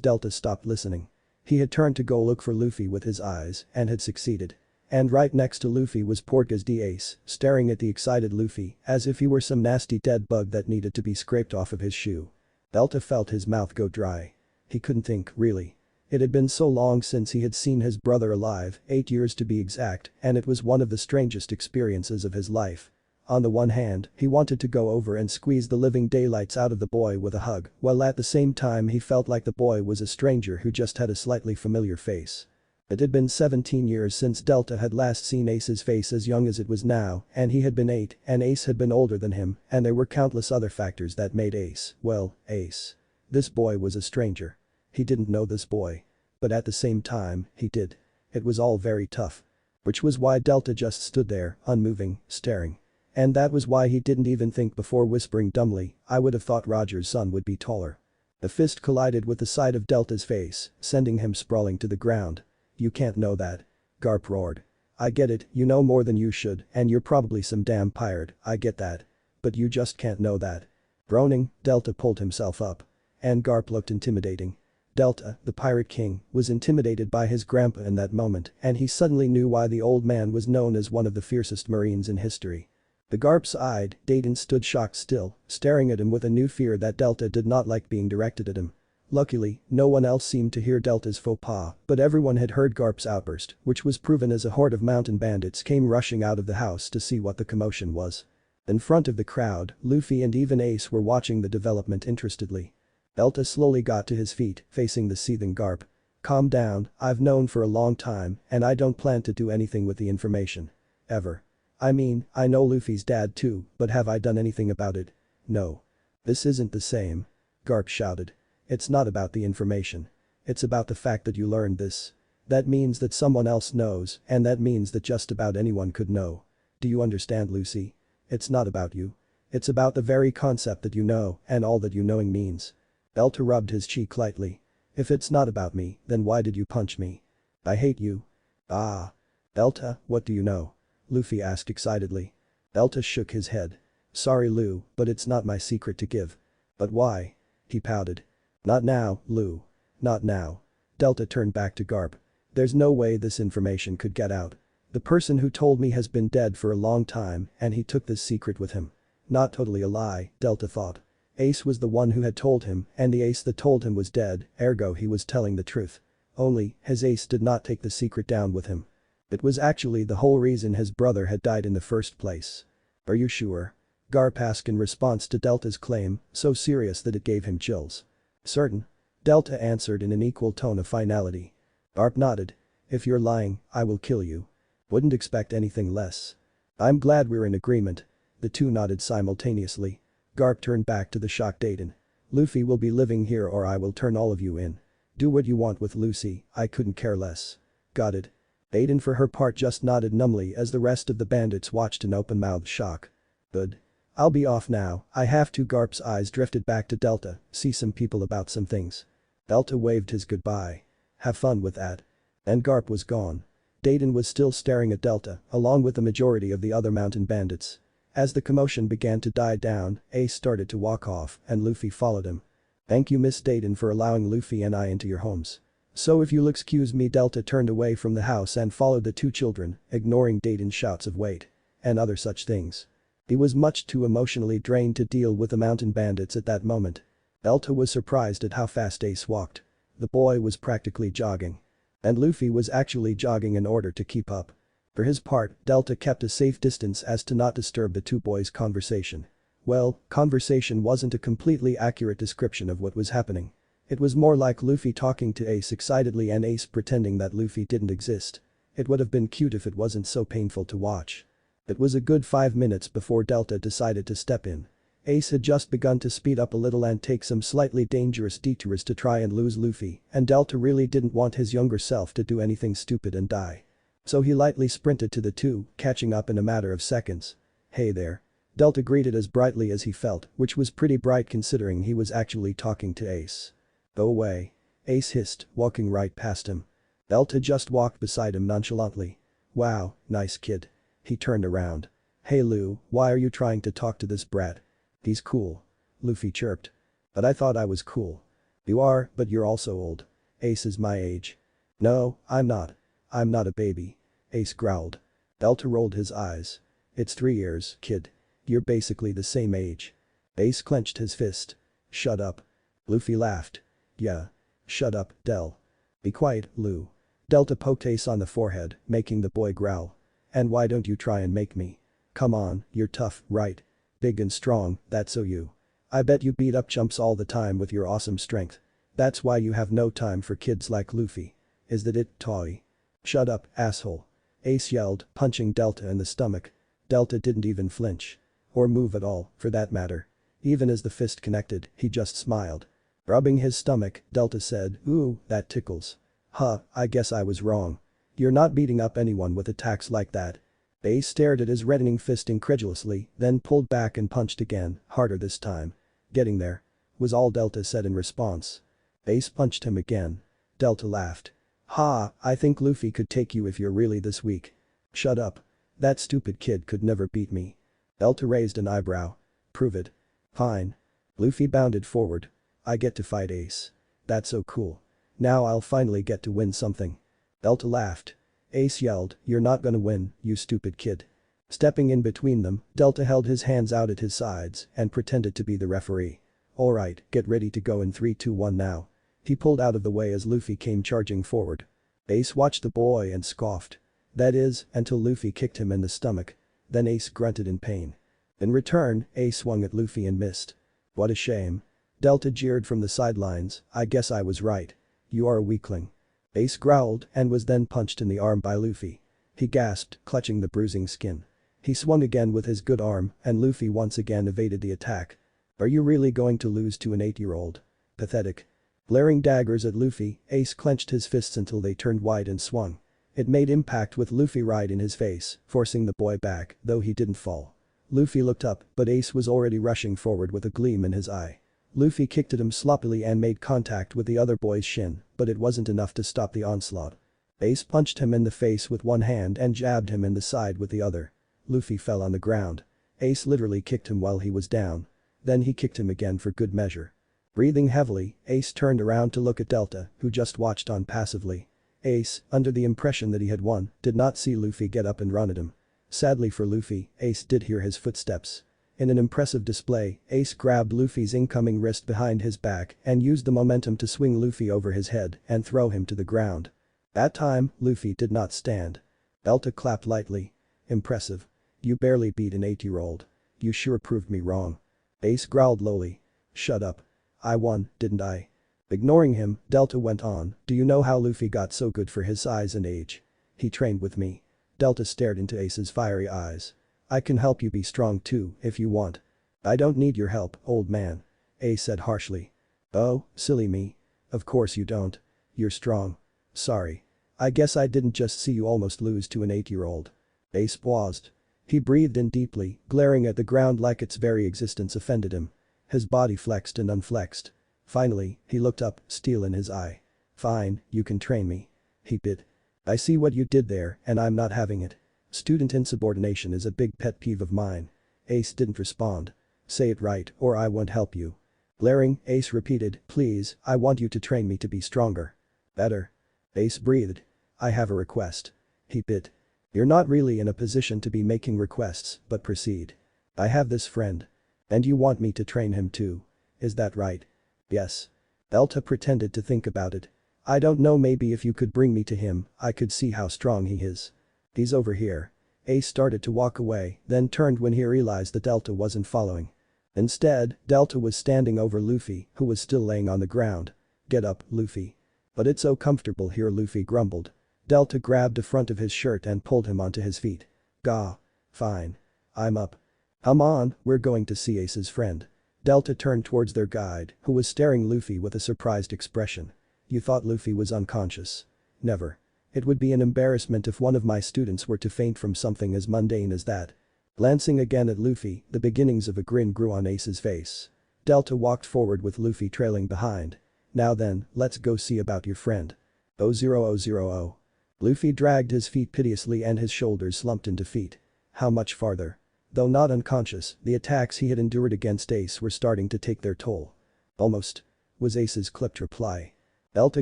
Delta stopped listening. He had turned to go look for Luffy with his eyes, and had succeeded. And right next to Luffy was Portgas the Ace, staring at the excited Luffy as if he were some nasty dead bug that needed to be scraped off of his shoe. Delta felt his mouth go dry. He couldn't think, really. It had been so long since he had seen his brother alive, 8 years to be exact, and it was one of the strangest experiences of his life. On the one hand, he wanted to go over and squeeze the living daylights out of the boy with a hug, while at the same time he felt like the boy was a stranger who just had a slightly familiar face. It had been 17 years since Delta had last seen Ace's face as young as it was now, and he had been 8, and Ace had been older than him, and there were countless other factors that made Ace, well, Ace. This boy was a stranger. He didn't know this boy. But at the same time, he did. It was all very tough. Which was why Delta just stood there, unmoving, staring. And that was why he didn't even think before whispering dumbly, "I would have thought Roger's son would be taller." The fist collided with the side of Delta's face, sending him sprawling to the ground. "You can't know that." Garp roared. "I get it, you know more than you should, and you're probably some damn pirate, I get that. But you just can't know that." Groaning, Delta pulled himself up. And Garp looked intimidating. Delta, the Pirate King, was intimidated by his grandpa in that moment, and he suddenly knew why the old man was known as one of the fiercest Marines in history. The Garps-eyed Dayton stood shocked still, staring at him with a new fear that Delta did not like being directed at him. Luckily, no one else seemed to hear Delta's faux pas, but everyone had heard Garp's outburst, which was proven as a horde of mountain bandits came rushing out of the house to see what the commotion was. In front of the crowd, Luffy and even Ace were watching the development interestedly. Delta slowly got to his feet, facing the seething Garp. "Calm down, I've known for a long time, and I don't plan to do anything with the information. Ever. I mean, I know Luffy's dad too, but have I done anything about it? No. This isn't the same." Garp shouted. "It's not about the information. It's about the fact that you learned this. That means that someone else knows, and that means that just about anyone could know. Do you understand, Lucy? It's not about you. It's about the very concept that you know, and all that you knowing means." Delta rubbed his cheek lightly. "If it's not about me, then why did you punch me? I hate you." "Ah. Delta, what do you know?" Luffy asked excitedly. Delta shook his head. "Sorry Lu, but it's not my secret to give." "But why?" He pouted. "Not now, Lu. Not now." Delta turned back to Garp. "There's no way this information could get out. The person who told me has been dead for a long time and he took this secret with him." Not totally a lie, Delta thought. Ace was the one who had told him and the Ace that told him was dead, ergo he was telling the truth. Only, his Ace did not take the secret down with him. It was actually the whole reason his brother had died in the first place. "Are you sure?" Garp asked in response to Delta's claim, so serious that it gave him chills. "Certain." Delta answered in an equal tone of finality. Garp nodded. "If you're lying, I will kill you. Wouldn't expect anything less." "I'm glad we're in agreement." The two nodded simultaneously. Garp turned back to the shocked Dayton. "Luffy will be living here or I will turn all of you in. Do what you want with Lucy, I couldn't care less." "Got it." Dayton for her part just nodded numbly as the rest of the bandits watched in open-mouthed shock. "Good. I'll be off now, I have to." Garp's eyes drifted back to Delta, "see some people about some things." Delta waved his goodbye. "Have fun with that." And Garp was gone. Dayton was still staring at Delta, along with the majority of the other mountain bandits. As the commotion began to die down, Ace started to walk off and Luffy followed him. "Thank you Miss Dayton for allowing Luffy and I into your homes. So if you'll excuse me." Delta turned away from the house and followed the two children, ignoring Dayton's shouts of wait. And other such things. He was much too emotionally drained to deal with the mountain bandits at that moment. Delta was surprised at how fast Ace walked. The boy was practically jogging. And Luffy was actually jogging in order to keep up. For his part, Delta kept a safe distance as to not disturb the two boys' conversation. Well, conversation wasn't a completely accurate description of what was happening. It was more like Luffy talking to Ace excitedly and Ace pretending that Luffy didn't exist. It would have been cute if it wasn't so painful to watch. It was a good 5 minutes before Delta decided to step in. Ace had just begun to speed up a little and take some slightly dangerous detours to try and lose Luffy, and Delta really didn't want his younger self to do anything stupid and die. So he lightly sprinted to the two, catching up in a matter of seconds. "Hey there." Delta greeted as brightly as he felt, which was pretty bright considering he was actually talking to Ace. "Go away." Ace hissed, walking right past him. Delta just walked beside him nonchalantly. "Wow, nice kid." He turned around. "Hey Lu, why are you trying to talk to this brat? He's cool." Luffy chirped. "But I thought I was cool." "You are, but you're also old." "Ace is my age." "No, I'm not. I'm not a baby." Ace growled. Delta rolled his eyes. "It's 3 years, kid. You're basically the same age." Ace clenched his fist. "Shut up." Luffy laughed. "Yeah. Shut up, Del." "Be quiet, Lu." Delta poked Ace on the forehead, making the boy growl. "And why don't you try and make me? Come on, you're tough, right? Big and strong, that's so you. I bet you beat up chumps all the time with your awesome strength. That's why you have no time for kids like Luffy. Is that it, toy?" "Shut up, asshole." Ace yelled, punching Delta in the stomach. Delta didn't even flinch. Or move at all, for that matter. Even as the fist connected, he just smiled. Rubbing his stomach, Delta said, "Ooh, that tickles. Huh, I guess I was wrong. You're not beating up anyone with attacks like that." Ace stared at his reddening fist incredulously, then pulled back and punched again, harder this time. "Getting there," was all Delta said in response. Ace punched him again. Delta laughed. "Ha, I think Luffy could take you if you're really this weak." "Shut up. That stupid kid could never beat me." Delta raised an eyebrow. "Prove it." "Fine." Luffy bounded forward. "I get to fight Ace. That's so cool. Now I'll finally get to win something." Delta laughed. Ace yelled, "You're not gonna win, you stupid kid." Stepping in between them, Delta held his hands out at his sides and pretended to be the referee. Alright, get ready to go in 3 2 1 now. He pulled out of the way as Luffy came charging forward. Ace watched the boy and scoffed. That is, until Luffy kicked him in the stomach. Then Ace grunted in pain. In return, Ace swung at Luffy and missed. What a shame. Delta jeered from the sidelines, I guess I was right. You are a weakling. Ace growled and was then punched in the arm by Luffy. He gasped, clutching the bruising skin. He swung again with his good arm and Luffy once again evaded the attack. Are you really going to lose to an 8-year-old? Pathetic. Blaring daggers at Luffy, Ace clenched his fists until they turned white and swung. It made impact with Luffy right in his face, forcing the boy back, though he didn't fall. Luffy looked up, but Ace was already rushing forward with a gleam in his eye. Luffy kicked at him sloppily and made contact with the other boy's shin, but it wasn't enough to stop the onslaught. Ace punched him in the face with one hand and jabbed him in the side with the other. Luffy fell on the ground. Ace literally kicked him while he was down. Then he kicked him again for good measure. Breathing heavily, Ace turned around to look at Delta, who just watched on passively. Ace, under the impression that he had won, did not see Luffy get up and run at him. Sadly for Luffy, Ace did hear his footsteps. In an impressive display, Ace grabbed Luffy's incoming wrist behind his back and used the momentum to swing Luffy over his head and throw him to the ground. That time, Luffy did not stand. Delta clapped lightly. Impressive. You barely beat an 8-year-old. You sure proved me wrong. Ace growled lowly. Shut up. I won, didn't I? Ignoring him, Delta went on, do you know how Luffy got so good for his size and age? He trained with me. Delta stared into Ace's fiery eyes. I can help you be strong too, if you want. I don't need your help, old man. Ace said harshly. Oh, silly me. Of course you don't. You're strong. Sorry. I guess I didn't just see you almost lose to an 8-year-old. Ace paused. He breathed in deeply, glaring at the ground like its very existence offended him. His body flexed and unflexed. Finally, he looked up, steel in his eye. Fine, you can train me. He bit. I see what you did there and I'm not having it. Student insubordination is a big pet peeve of mine. Ace didn't respond. Say it right or I won't help you. Blaring, Ace repeated, please, I want you to train me to be stronger. Better. Ace breathed. I have a request. He bit. You're not really in a position to be making requests, but proceed. I have this friend. And you want me to train him too. Is that right? Yes. Delta pretended to think about it. I don't know, maybe if you could bring me to him, I could see how strong he is. He's over here. Ace started to walk away, then turned when he realized that Delta wasn't following. Instead, Delta was standing over Luffy, who was still laying on the ground. Get up, Luffy. But it's so comfortable here, Luffy grumbled. Delta grabbed the front of his shirt and pulled him onto his feet. Gah. Fine. I'm up. Come on, we're going to see Ace's friend. Delta turned towards their guide, who was staring Luffy with a surprised expression. You thought Luffy was unconscious? Never. It would be an embarrassment if one of my students were to faint from something as mundane as that. Glancing again at Luffy, the beginnings of a grin grew on Ace's face. Delta walked forward with Luffy trailing behind. Now then, let's go see about your friend. 00000. Luffy dragged his feet piteously and his shoulders slumped in defeat. How much farther? Though not unconscious, the attacks he had endured against Ace were starting to take their toll. Almost. Was Ace's clipped reply. Delta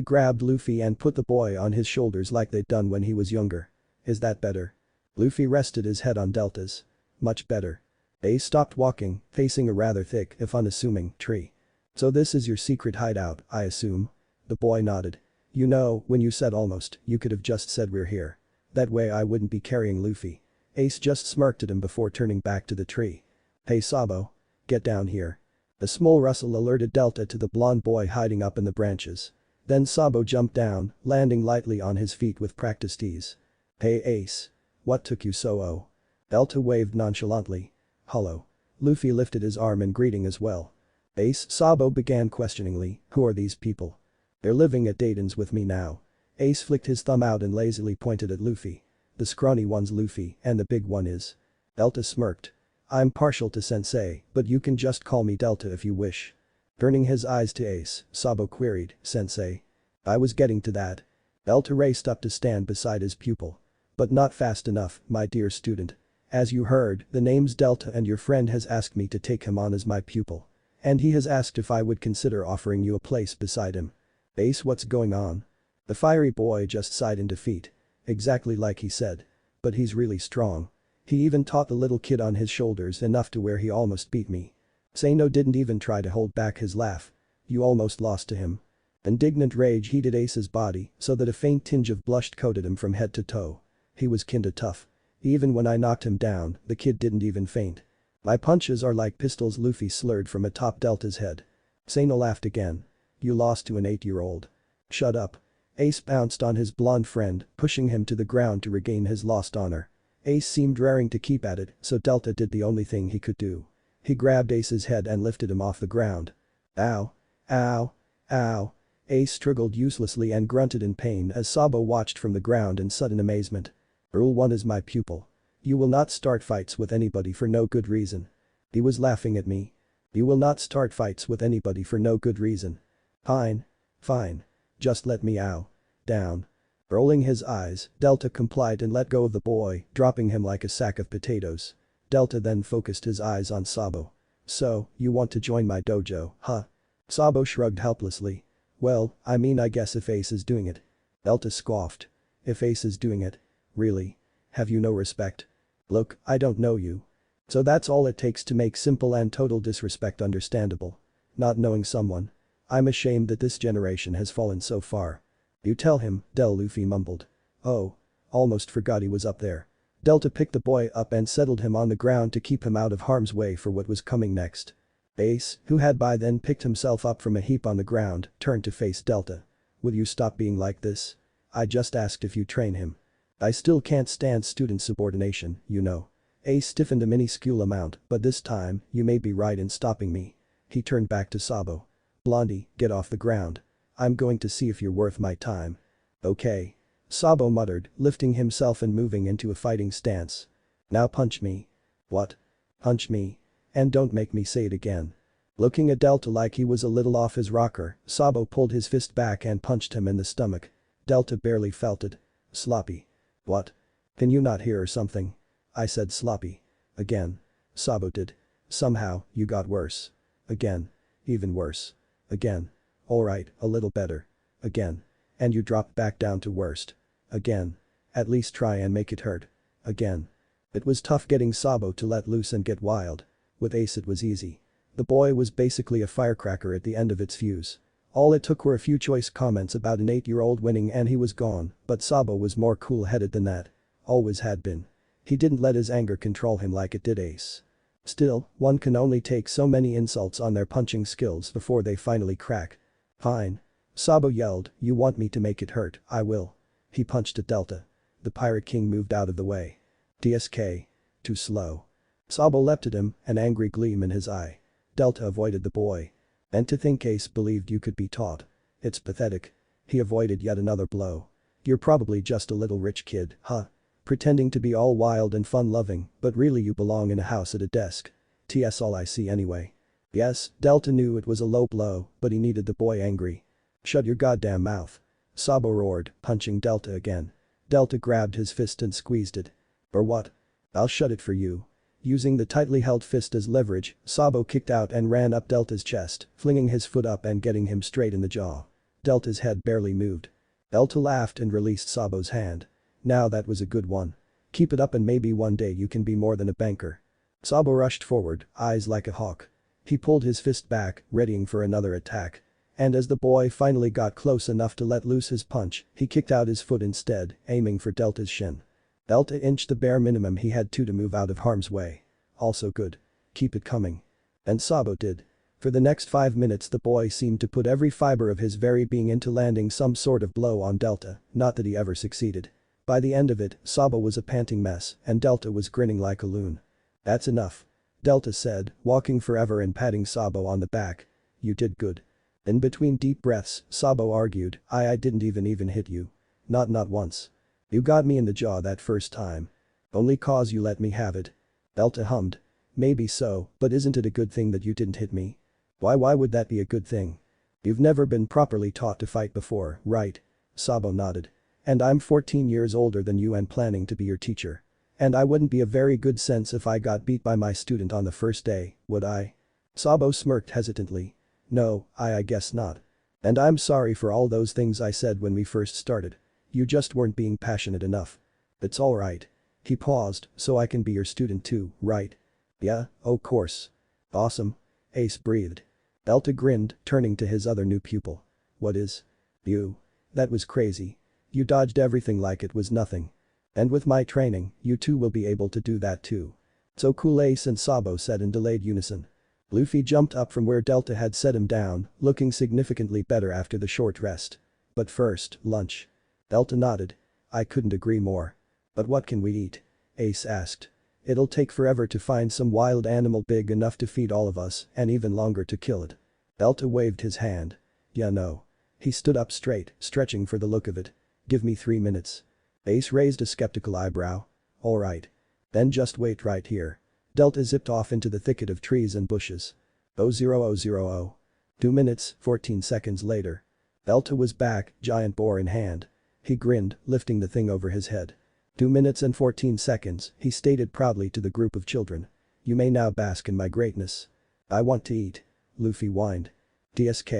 grabbed Luffy and put the boy on his shoulders like they'd done when he was younger. Is that better? Luffy rested his head on Delta's. Much better. Ace stopped walking, facing a rather thick, if unassuming, tree. So this is your secret hideout, I assume? The boy nodded. You know, when you said almost, you could have just said we're here. That way I wouldn't be carrying Luffy. Ace just smirked at him before turning back to the tree. Hey Sabo. Get down here. A small rustle alerted Delta to the blonde boy hiding up in the branches. Then Sabo jumped down, landing lightly on his feet with practiced ease. Hey Ace. What took you so? Delta waved nonchalantly. Hello. Luffy lifted his arm in greeting as well. Ace, Sabo began questioningly, who are these people? They're living at Dayton's with me now. Ace flicked his thumb out and lazily pointed at Luffy. The scrawny one's Luffy and the big one is. Delta smirked. I'm partial to Sensei, but you can just call me Delta if you wish. Turning his eyes to Ace, Sabo queried, Sensei. I was getting to that. Delta raced up to stand beside his pupil. But not fast enough, my dear student. As you heard, the name's Delta and your friend has asked me to take him on as my pupil. And he has asked if I would consider offering you a place beside him. Ace, what's going on? The fiery boy just sighed in defeat. Exactly like he said. But he's really strong. He even taught the little kid on his shoulders enough to where he almost beat me. Sano didn't even try to hold back his laugh. You almost lost to him. Indignant rage heated Ace's body so that a faint tinge of blush coated him from head to toe. He was kinda tough. Even when I knocked him down, the kid didn't even faint. My punches are like pistols, Luffy slurred from atop Delta's head. Sano laughed again. You lost to an 8-year-old. Shut up. Ace pounced on his blonde friend, pushing him to the ground to regain his lost honor. Ace seemed raring to keep at it, so Delta did the only thing he could do. He grabbed Ace's head and lifted him off the ground. Ow. Ow. Ow. Ace struggled uselessly and grunted in pain as Sabo watched from the ground in sudden amazement. Rule 1 is my pupil. You will not start fights with anybody for no good reason. He was laughing at me. You will not start fights with anybody for no good reason. Fine. Fine. Just let me ow. Down. Rolling his eyes, Delta complied and let go of the boy, dropping him like a sack of potatoes. Delta then focused his eyes on Sabo. So, you want to join my dojo, huh? Sabo shrugged helplessly. Well, I mean I guess if Ace is doing it. Delta scoffed. If Ace is doing it? Really? Have you no respect? Look, I don't know you. So that's all it takes to make simple and total disrespect understandable. Not knowing someone. I'm ashamed that this generation has fallen so far. You tell him, Luffy mumbled. Oh. Almost forgot he was up there. Delta picked the boy up and settled him on the ground to keep him out of harm's way for what was coming next. Ace, who had by then picked himself up from a heap on the ground, turned to face Delta. Will you stop being like this? I just asked if you train him. I still can't stand student subordination, you know. Ace stiffened a minuscule amount, but this time, you may be right in stopping me. He turned back to Sabo. Blondie, get off the ground. I'm going to see if you're worth my time. Okay. Sabo muttered, lifting himself and moving into a fighting stance. Now punch me. What? Punch me. And don't make me say it again. Looking at Delta like he was a little off his rocker, Sabo pulled his fist back and punched him in the stomach. Delta barely felt it. Sloppy. What? Can you not hear or something? I said sloppy. Again. Sabo did. Somehow, you got worse. Again. Even worse. Again. Alright, a little better. Again. And you dropped back down to worst. Again. At least try and make it hurt. Again. It was tough getting Sabo to let loose and get wild. With Ace it was easy. The boy was basically a firecracker at the end of its fuse. All it took were a few choice comments about an 8-year-old winning and he was gone, but Sabo was more cool-headed than that. Always had been. He didn't let his anger control him like it did Ace. Still, one can only take so many insults on their punching skills before they finally crack. Fine. Sabo yelled, you want me to make it hurt, I will. He punched at Delta. The Pirate King moved out of the way. TSK. Too slow. Sabo leapt at him, an angry gleam in his eye. Delta avoided the boy. And to think Ace believed you could be taught. It's pathetic. He avoided yet another blow. You're probably just a little rich kid, huh? Pretending to be all wild and fun-loving, but really you belong in a house at a desk. TS all I see anyway. Yes, Delta knew it was a low blow, but he needed the boy angry. Shut your goddamn mouth. Sabo roared, punching Delta again. Delta grabbed his fist and squeezed it. For what? I'll shut it for you. Using the tightly held fist as leverage, Sabo kicked out and ran up Delta's chest, flinging his foot up and getting him straight in the jaw. Delta's head barely moved. Delta laughed and released Sabo's hand. Now that was a good one. Keep it up and maybe one day you can be more than a banker. Sabo rushed forward, eyes like a hawk. He pulled his fist back, readying for another attack. And as the boy finally got close enough to let loose his punch, he kicked out his foot instead, aiming for Delta's shin. Delta inched the bare minimum he had to move out of harm's way. Also good. Keep it coming. And Sabo did. For the next 5 minutes the boy seemed to put every fiber of his very being into landing some sort of blow on Delta, not that he ever succeeded. By the end of it, Sabo was a panting mess and Delta was grinning like a loon. That's enough. Delta said, walking forever and patting Sabo on the back. You did good. In between deep breaths, Sabo argued, I didn't even hit you. Not once. You got me in the jaw that first time. Only cause you let me have it. Delta hummed. Maybe so, but isn't it a good thing that you didn't hit me? Why would that be a good thing? You've never been properly taught to fight before, right? Sabo nodded. And I'm 14 years older than you and planning to be your teacher. And I wouldn't be a very good sense if I got beat by my student on the first day, would I? Sabo smirked hesitantly. No, I guess not. And I'm sorry for all those things I said when we first started. You just weren't being passionate enough. It's alright. He paused, so I can be your student too, right? Yeah, oh course. Awesome. Ace breathed. Delta grinned, turning to his other new pupil. What is? You. That was crazy. You dodged everything like it was nothing. And with my training, you two will be able to do that too. So cool, Ace and Sabo said in delayed unison. Luffy jumped up from where Delta had set him down, looking significantly better after the short rest. But first, lunch. Delta nodded. I couldn't agree more. But what can we eat? Ace asked. It'll take forever to find some wild animal big enough to feed all of us and even longer to kill it. Delta waved his hand. Yeah, no. He stood up straight, stretching for the look of it. Give me 3 minutes. Ace raised a skeptical eyebrow. Alright. Then just wait right here. Delta zipped off into the thicket of trees and bushes. 000. 2 minutes, 14 seconds later. Delta was back, giant boar in hand. He grinned, lifting the thing over his head. 2 minutes and 14 seconds, he stated proudly to the group of children. You may now bask in my greatness. I want to eat. Luffy whined. TSK.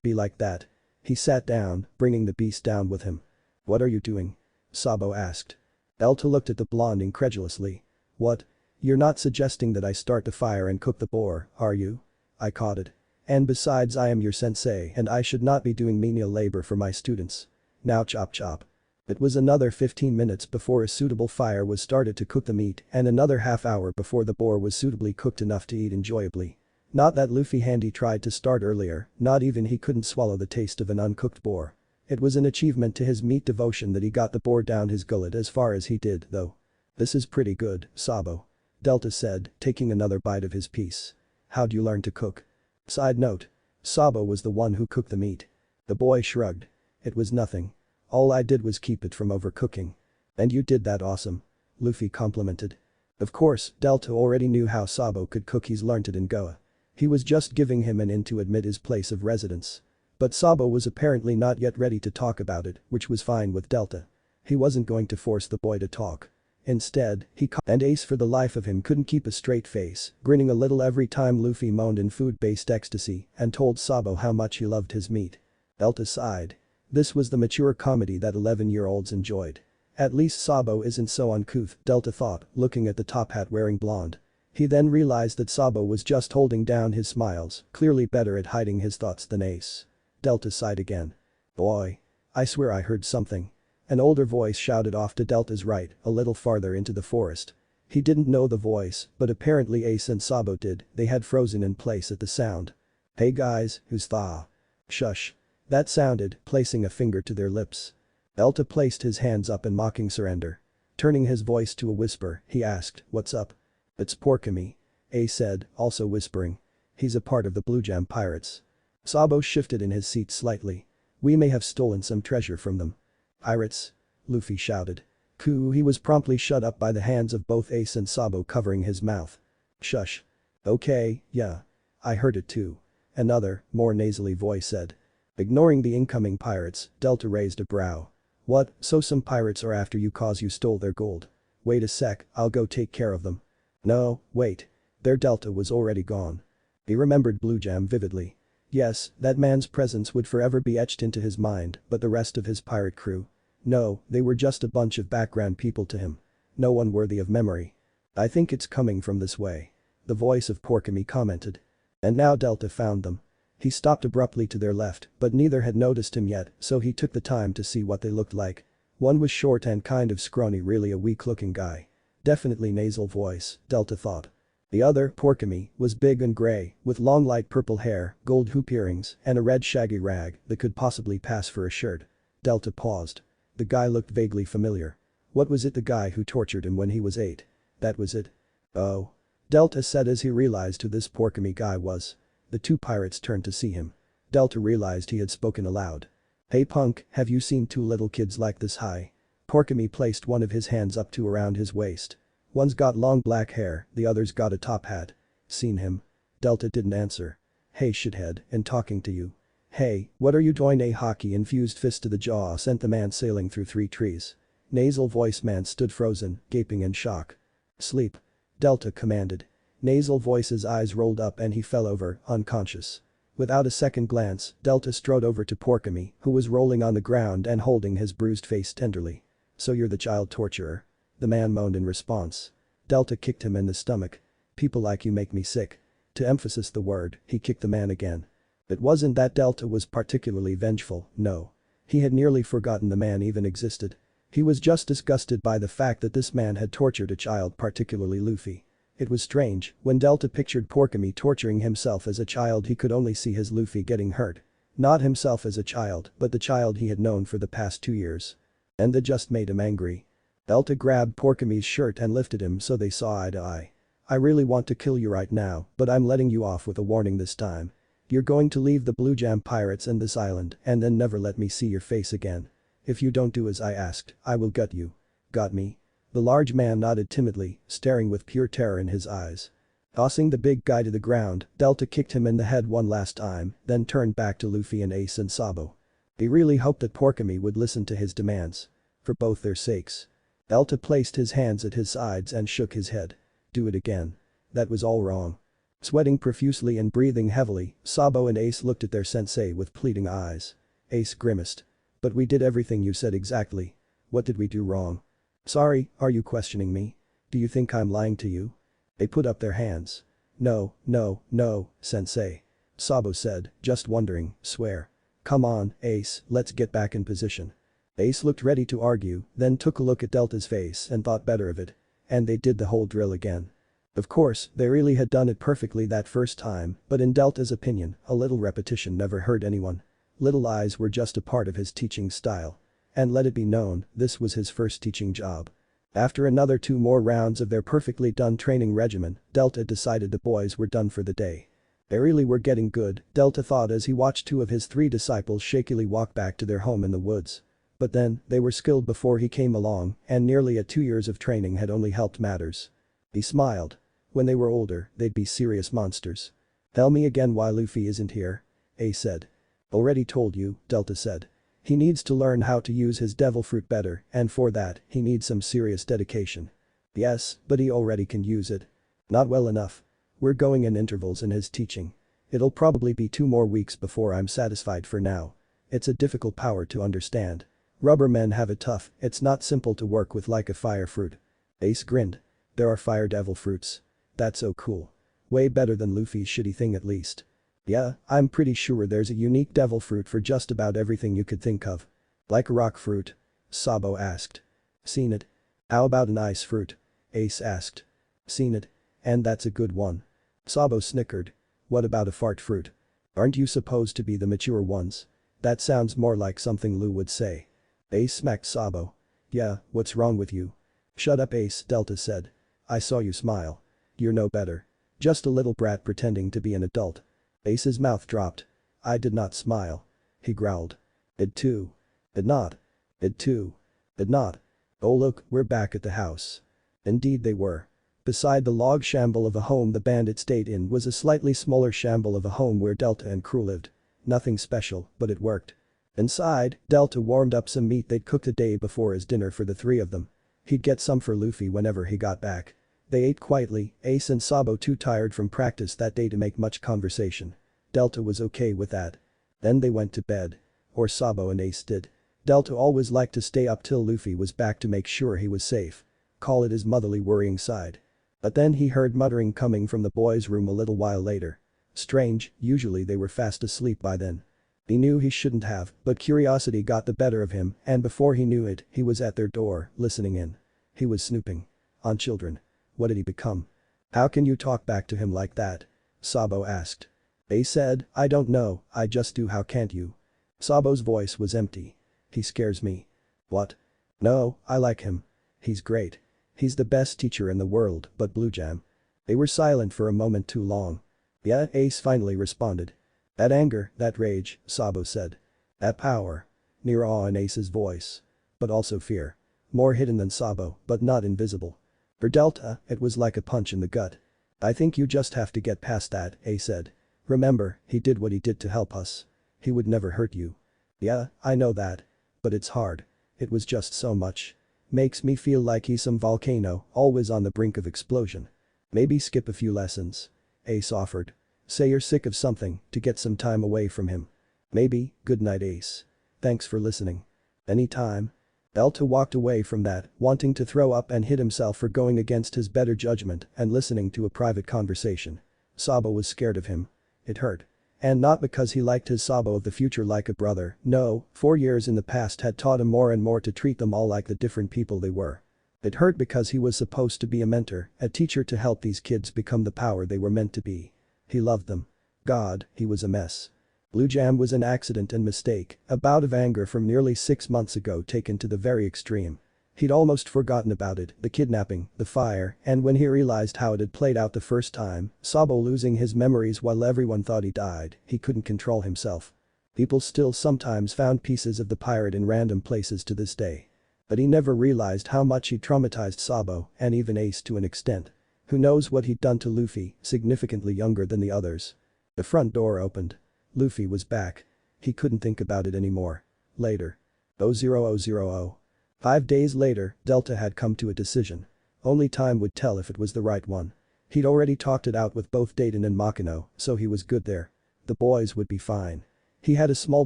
Be like that. He sat down, bringing the beast down with him. What are you doing? Sabo asked. Delta looked at the blonde incredulously. What? You're not suggesting that I start the fire and cook the boar, are you? I caught it. And besides, I am your sensei and I should not be doing menial labor for my students. Now chop chop. It was another 15 minutes before a suitable fire was started to cook the meat and another half hour before the boar was suitably cooked enough to eat enjoyably. Not that Luffy Handy tried to start earlier, not even he couldn't swallow the taste of an uncooked boar. It was an achievement to his meat devotion that he got the boar down his gullet as far as he did, though. This is pretty good, Sabo. Delta said, taking another bite of his piece. How'd you learn to cook? Side note. Sabo was the one who cooked the meat. The boy shrugged. It was nothing. All I did was keep it from overcooking. And you did that awesome. Luffy complimented. Of course, Delta already knew how Sabo could cook, he's learnt it in Goa. He was just giving him an in to admit his place of residence. But Sabo was apparently not yet ready to talk about it, which was fine with Delta. He wasn't going to force the boy to talk. Instead, and Ace for the life of him couldn't keep a straight face, grinning a little every time Luffy moaned in food-based ecstasy and told Sabo how much he loved his meat. Delta sighed. This was the mature comedy that 11-year-olds enjoyed. At least Sabo isn't so uncouth, Delta thought, looking at the top hat wearing blonde. He then realized that Sabo was just holding down his smiles, clearly better at hiding his thoughts than Ace. Delta sighed again. Boy. I swear I heard something. An older voice shouted off to Delta's right, a little farther into the forest. He didn't know the voice, but apparently Ace and Sabo did, they had frozen in place at the sound. Hey guys, who's thaw? Shush. That sounded, placing a finger to their lips. Delta placed his hands up in mocking surrender. Turning his voice to a whisper, he asked, what's up? It's Porkamy. Ace said, also whispering. He's a part of the Blue Jam Pirates. Sabo shifted in his seat slightly. We may have stolen some treasure from them. Pirates? Luffy shouted. He was promptly shut up by the hands of both Ace and Sabo covering his mouth. Shush. Okay, yeah. I heard it too. Another, more nasally voice said. Ignoring the incoming pirates, Delta raised a brow. What, so some pirates are after you cause you stole their gold? Wait a sec, I'll go take care of them. No, wait. Their Delta was already gone. He remembered Blue Jam vividly. Yes, that man's presence would forever be etched into his mind, but the rest of his pirate crew? No, they were just a bunch of background people to him. No one worthy of memory. I think it's coming from this way. The voice of Porkamy commented. And now Delta found them. He stopped abruptly to their left, but neither had noticed him yet, so he took the time to see what they looked like. One was short and kind of scrawny, really a weak-looking guy. Definitely nasal voice, Delta thought. The other, Porkamy, was big and gray, with long light purple hair, gold hoop earrings, and a red shaggy rag that could possibly pass for a shirt. Delta paused. The guy looked vaguely familiar. What was it, the guy who tortured him when he was 8? That was it. Oh. Delta said as he realized who this Porkamy guy was. The two pirates turned to see him. Delta realized he had spoken aloud. Hey punk, have you seen two little kids like this high? Porkamy placed one of his hands up to around his waist. One's got long black hair, the other's got a top hat. Seen him? Delta didn't answer. Hey shithead, and talking to you. Hey, what are you doing? A hockey-infused fist to the jaw sent the man sailing through 3 trees. Nasal voice man stood frozen, gaping in shock. Sleep. Delta commanded. Nasal voice's eyes rolled up and he fell over, unconscious. Without a second glance, Delta strode over to Porkamy, who was rolling on the ground and holding his bruised face tenderly. So you're the child torturer? the man moaned in response. Delta kicked him in the stomach. People like you make me sick. To emphasize the word, he kicked the man again. It wasn't that Delta was particularly vengeful, no. He had nearly forgotten the man even existed. He was just disgusted by the fact that this man had tortured a child, particularly Luffy. It was strange, when Delta pictured Porkamy torturing himself as a child, he could only see his Luffy getting hurt. Not himself as a child, but the child he had known for the past 2 years. And that just made him angry. Delta grabbed Porkamy's shirt and lifted him so they saw eye to eye. I really want to kill you right now, but I'm letting you off with a warning this time. You're going to leave the Blue Jam Pirates and this island and then never let me see your face again. If you don't do as I asked, I will gut you. Got me? The large man nodded timidly, staring with pure terror in his eyes. Tossing the big guy to the ground, Delta kicked him in the head one last time, then turned back to Luffy and Ace and Sabo. He really hoped that Porkamy would listen to his demands. For both their sakes. Delta placed his hands at his sides and shook his head. Do it again. That was all wrong. Sweating profusely and breathing heavily, Sabo and Ace looked at their sensei with pleading eyes. Ace grimaced. But we did everything you said exactly. What did we do wrong? Sorry, are you questioning me? Do you think I'm lying to you? They put up their hands. No, no, no, sensei. Sabo said, just wondering, swear. Come on, Ace, let's get back in position. Ace looked ready to argue, then took a look at Delta's face and thought better of it. And they did the whole drill again. Of course, they really had done it perfectly that first time, but in Delta's opinion, a little repetition never hurt anyone. Little lies were just a part of his teaching style. And let it be known, this was his first teaching job. After another 2 more rounds of their perfectly done training regimen, Delta decided the boys were done for the day. They really were getting good, Delta thought as he watched 2 of his 3 disciples shakily walk back to their home in the woods. But then, they were skilled before he came along, and nearly 2 years of training had only helped matters. He smiled. When they were older, they'd be serious monsters. Tell me again why Luffy isn't here? Ace said. Already told you, Delta said. He needs to learn how to use his devil fruit better, and for that, he needs some serious dedication. Yes, but he already can use it. Not well enough. We're going in intervals in his teaching. It'll probably be 2 more weeks before I'm satisfied for now. It's a difficult power to understand. Rubber men have it tough, it's not simple to work with like a fire fruit. Ace grinned. There are fire devil fruits. That's so cool. Way better than Luffy's shitty thing at least. Yeah, I'm pretty sure there's a unique devil fruit for just about everything you could think of. Like a rock fruit? Sabo asked. Seen it. How about an ice fruit? Ace asked. Seen it. And that's a good one. Sabo snickered. What about a fart fruit? Aren't you supposed to be the mature ones? That sounds more like something Lou would say. Ace smacked Sabo. Yeah, what's wrong with you? Shut up Ace, Delta said. I saw you smile. You're no better. Just a little brat pretending to be an adult. Ace's mouth dropped. I did not smile. He growled. It too. It not. It too. It not. Oh look, we're back at the house. Indeed they were. Beside the log shamble of a home the bandit stayed in was a slightly smaller shamble of a home where Delta and crew lived. Nothing special, but it worked. Inside, Delta warmed up some meat they'd cooked the day before as dinner for the 3 of them. He'd get some for Luffy whenever he got back. They ate quietly, Ace and Sabo too tired from practice that day to make much conversation. Delta was okay with that. Then they went to bed. Or Sabo and Ace did. Delta always liked to stay up till Luffy was back to make sure he was safe. Call it his motherly worrying side. But then he heard muttering coming from the boys' room a little while later. Strange, usually they were fast asleep by then. He knew he shouldn't have, but curiosity got the better of him and before he knew it, he was at their door, listening in. He was snooping. On children. What had he become? How can you talk back to him like that? Sabo asked. Ace said, I don't know, I just do, how can't you? Sabo's voice was empty. He scares me. What? No, I like him. He's great. He's the best teacher in the world, but Blue Jam. They were silent for a moment too long. Yeah, Ace finally responded. That anger, that rage, Sabo said. That power. Near awe in Ace's voice. But also fear. More hidden than Sabo, but not invisible. For Delta, it was like a punch in the gut. I think you just have to get past that, Ace said. Remember, he did what he did to help us. He would never hurt you. Yeah, I know that. But it's hard. It was just so much. Makes me feel like he's some volcano, always on the brink of explosion. Maybe skip a few lessons. Ace offered. Say you're sick of something, to get some time away from him. Maybe, good night Ace. Thanks for listening. Anytime. Delta walked away from that, wanting to throw up and hit himself for going against his better judgment and listening to a private conversation. Sabo was scared of him. It hurt. And not because he liked his Sabo of the future like a brother, no, 4 years in the past had taught him more and more to treat them all like the different people they were. It hurt because he was supposed to be a mentor, a teacher to help these kids become the power they were meant to be. He loved them. God, he was a mess. Blue Jam was an accident and mistake, a bout of anger from nearly 6 months ago taken to the very extreme. He'd almost forgotten about it, the kidnapping, the fire, and when he realized how it had played out the first time, Sabo losing his memories while everyone thought he died, he couldn't control himself. People still sometimes found pieces of the pirate in random places to this day. But he never realized how much he traumatized Sabo, and even Ace to an extent. Who knows what he'd done to Luffy, significantly younger than the others. The front door opened. Luffy was back. He couldn't think about it anymore. Later. 000. 5 days later, Delta had come to a decision. Only time would tell if it was the right one. He'd already talked it out with both Dayton and Makino, so he was good there. The boys would be fine. He had a small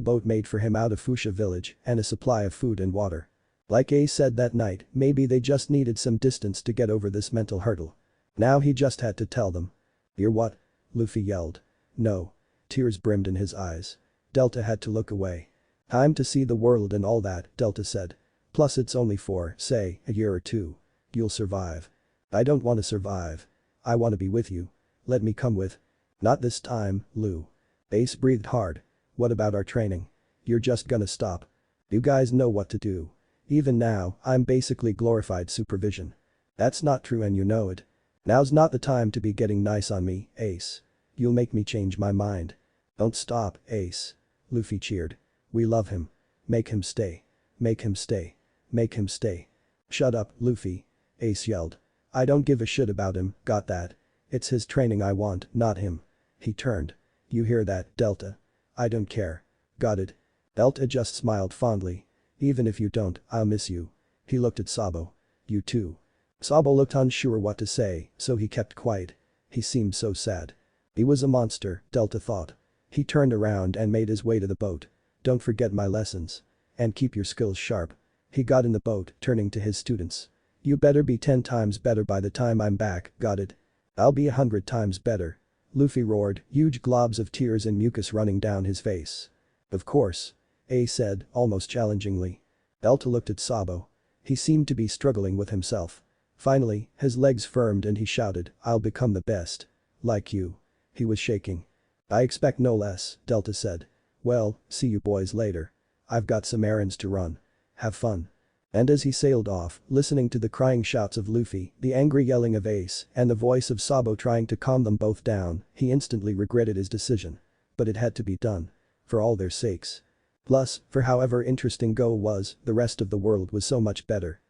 boat made for him out of Foosha village and a supply of food and water. Like Ace said that night, maybe they just needed some distance to get over this mental hurdle. Now he just had to tell them. "You're what?" Luffy yelled. "No." Tears brimmed in his eyes. Delta had to look away. "Time to see the world and all that," Delta said. "Plus it's only for, say, a year or two. You'll survive." "I don't want to survive. I want to be with you. Let me come with." "Not this time, Lou." Ace breathed hard. "What about our training? You're just gonna stop. You guys know what to do. Even now, I'm basically glorified supervision." "That's not true and you know it. Now's not the time to be getting nice on me, Ace. You'll make me change my mind." "Don't stop, Ace." Luffy cheered. "We love him. Make him stay. Make him stay. Make him stay." "Shut up, Luffy." Ace yelled. "I don't give a shit about him, got that? It's his training I want, not him." He turned. "You hear that, Delta? I don't care. Got it?" Delta just smiled fondly. "Even if you don't, I'll miss you." He looked at Sabo. "You too." Sabo looked unsure what to say, so he kept quiet. He seemed so sad. He was a monster, Delta thought. He turned around and made his way to the boat. "Don't forget my lessons. And keep your skills sharp." He got in the boat, turning to his students. "You better be 10 times better by the time I'm back, got it?" "I'll be 100 times better." Luffy roared, huge globs of tears and mucus running down his face. "Of course." Ace said, almost challengingly. Delta looked at Sabo. He seemed to be struggling with himself. Finally, his legs firmed and he shouted, "I'll become the best. Like you." He was shaking. "I expect no less," Delta said. "Well, see you boys later. I've got some errands to run. Have fun." And as he sailed off, listening to the crying shouts of Luffy, the angry yelling of Ace, and the voice of Sabo trying to calm them both down, he instantly regretted his decision. But it had to be done. For all their sakes. Plus, for however interesting Go was, the rest of the world was so much better.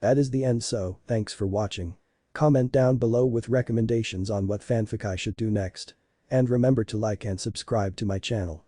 That is the end, so thanks for watching. Comment down below with recommendations on what fanfic I should do next. And remember to like and subscribe to my channel.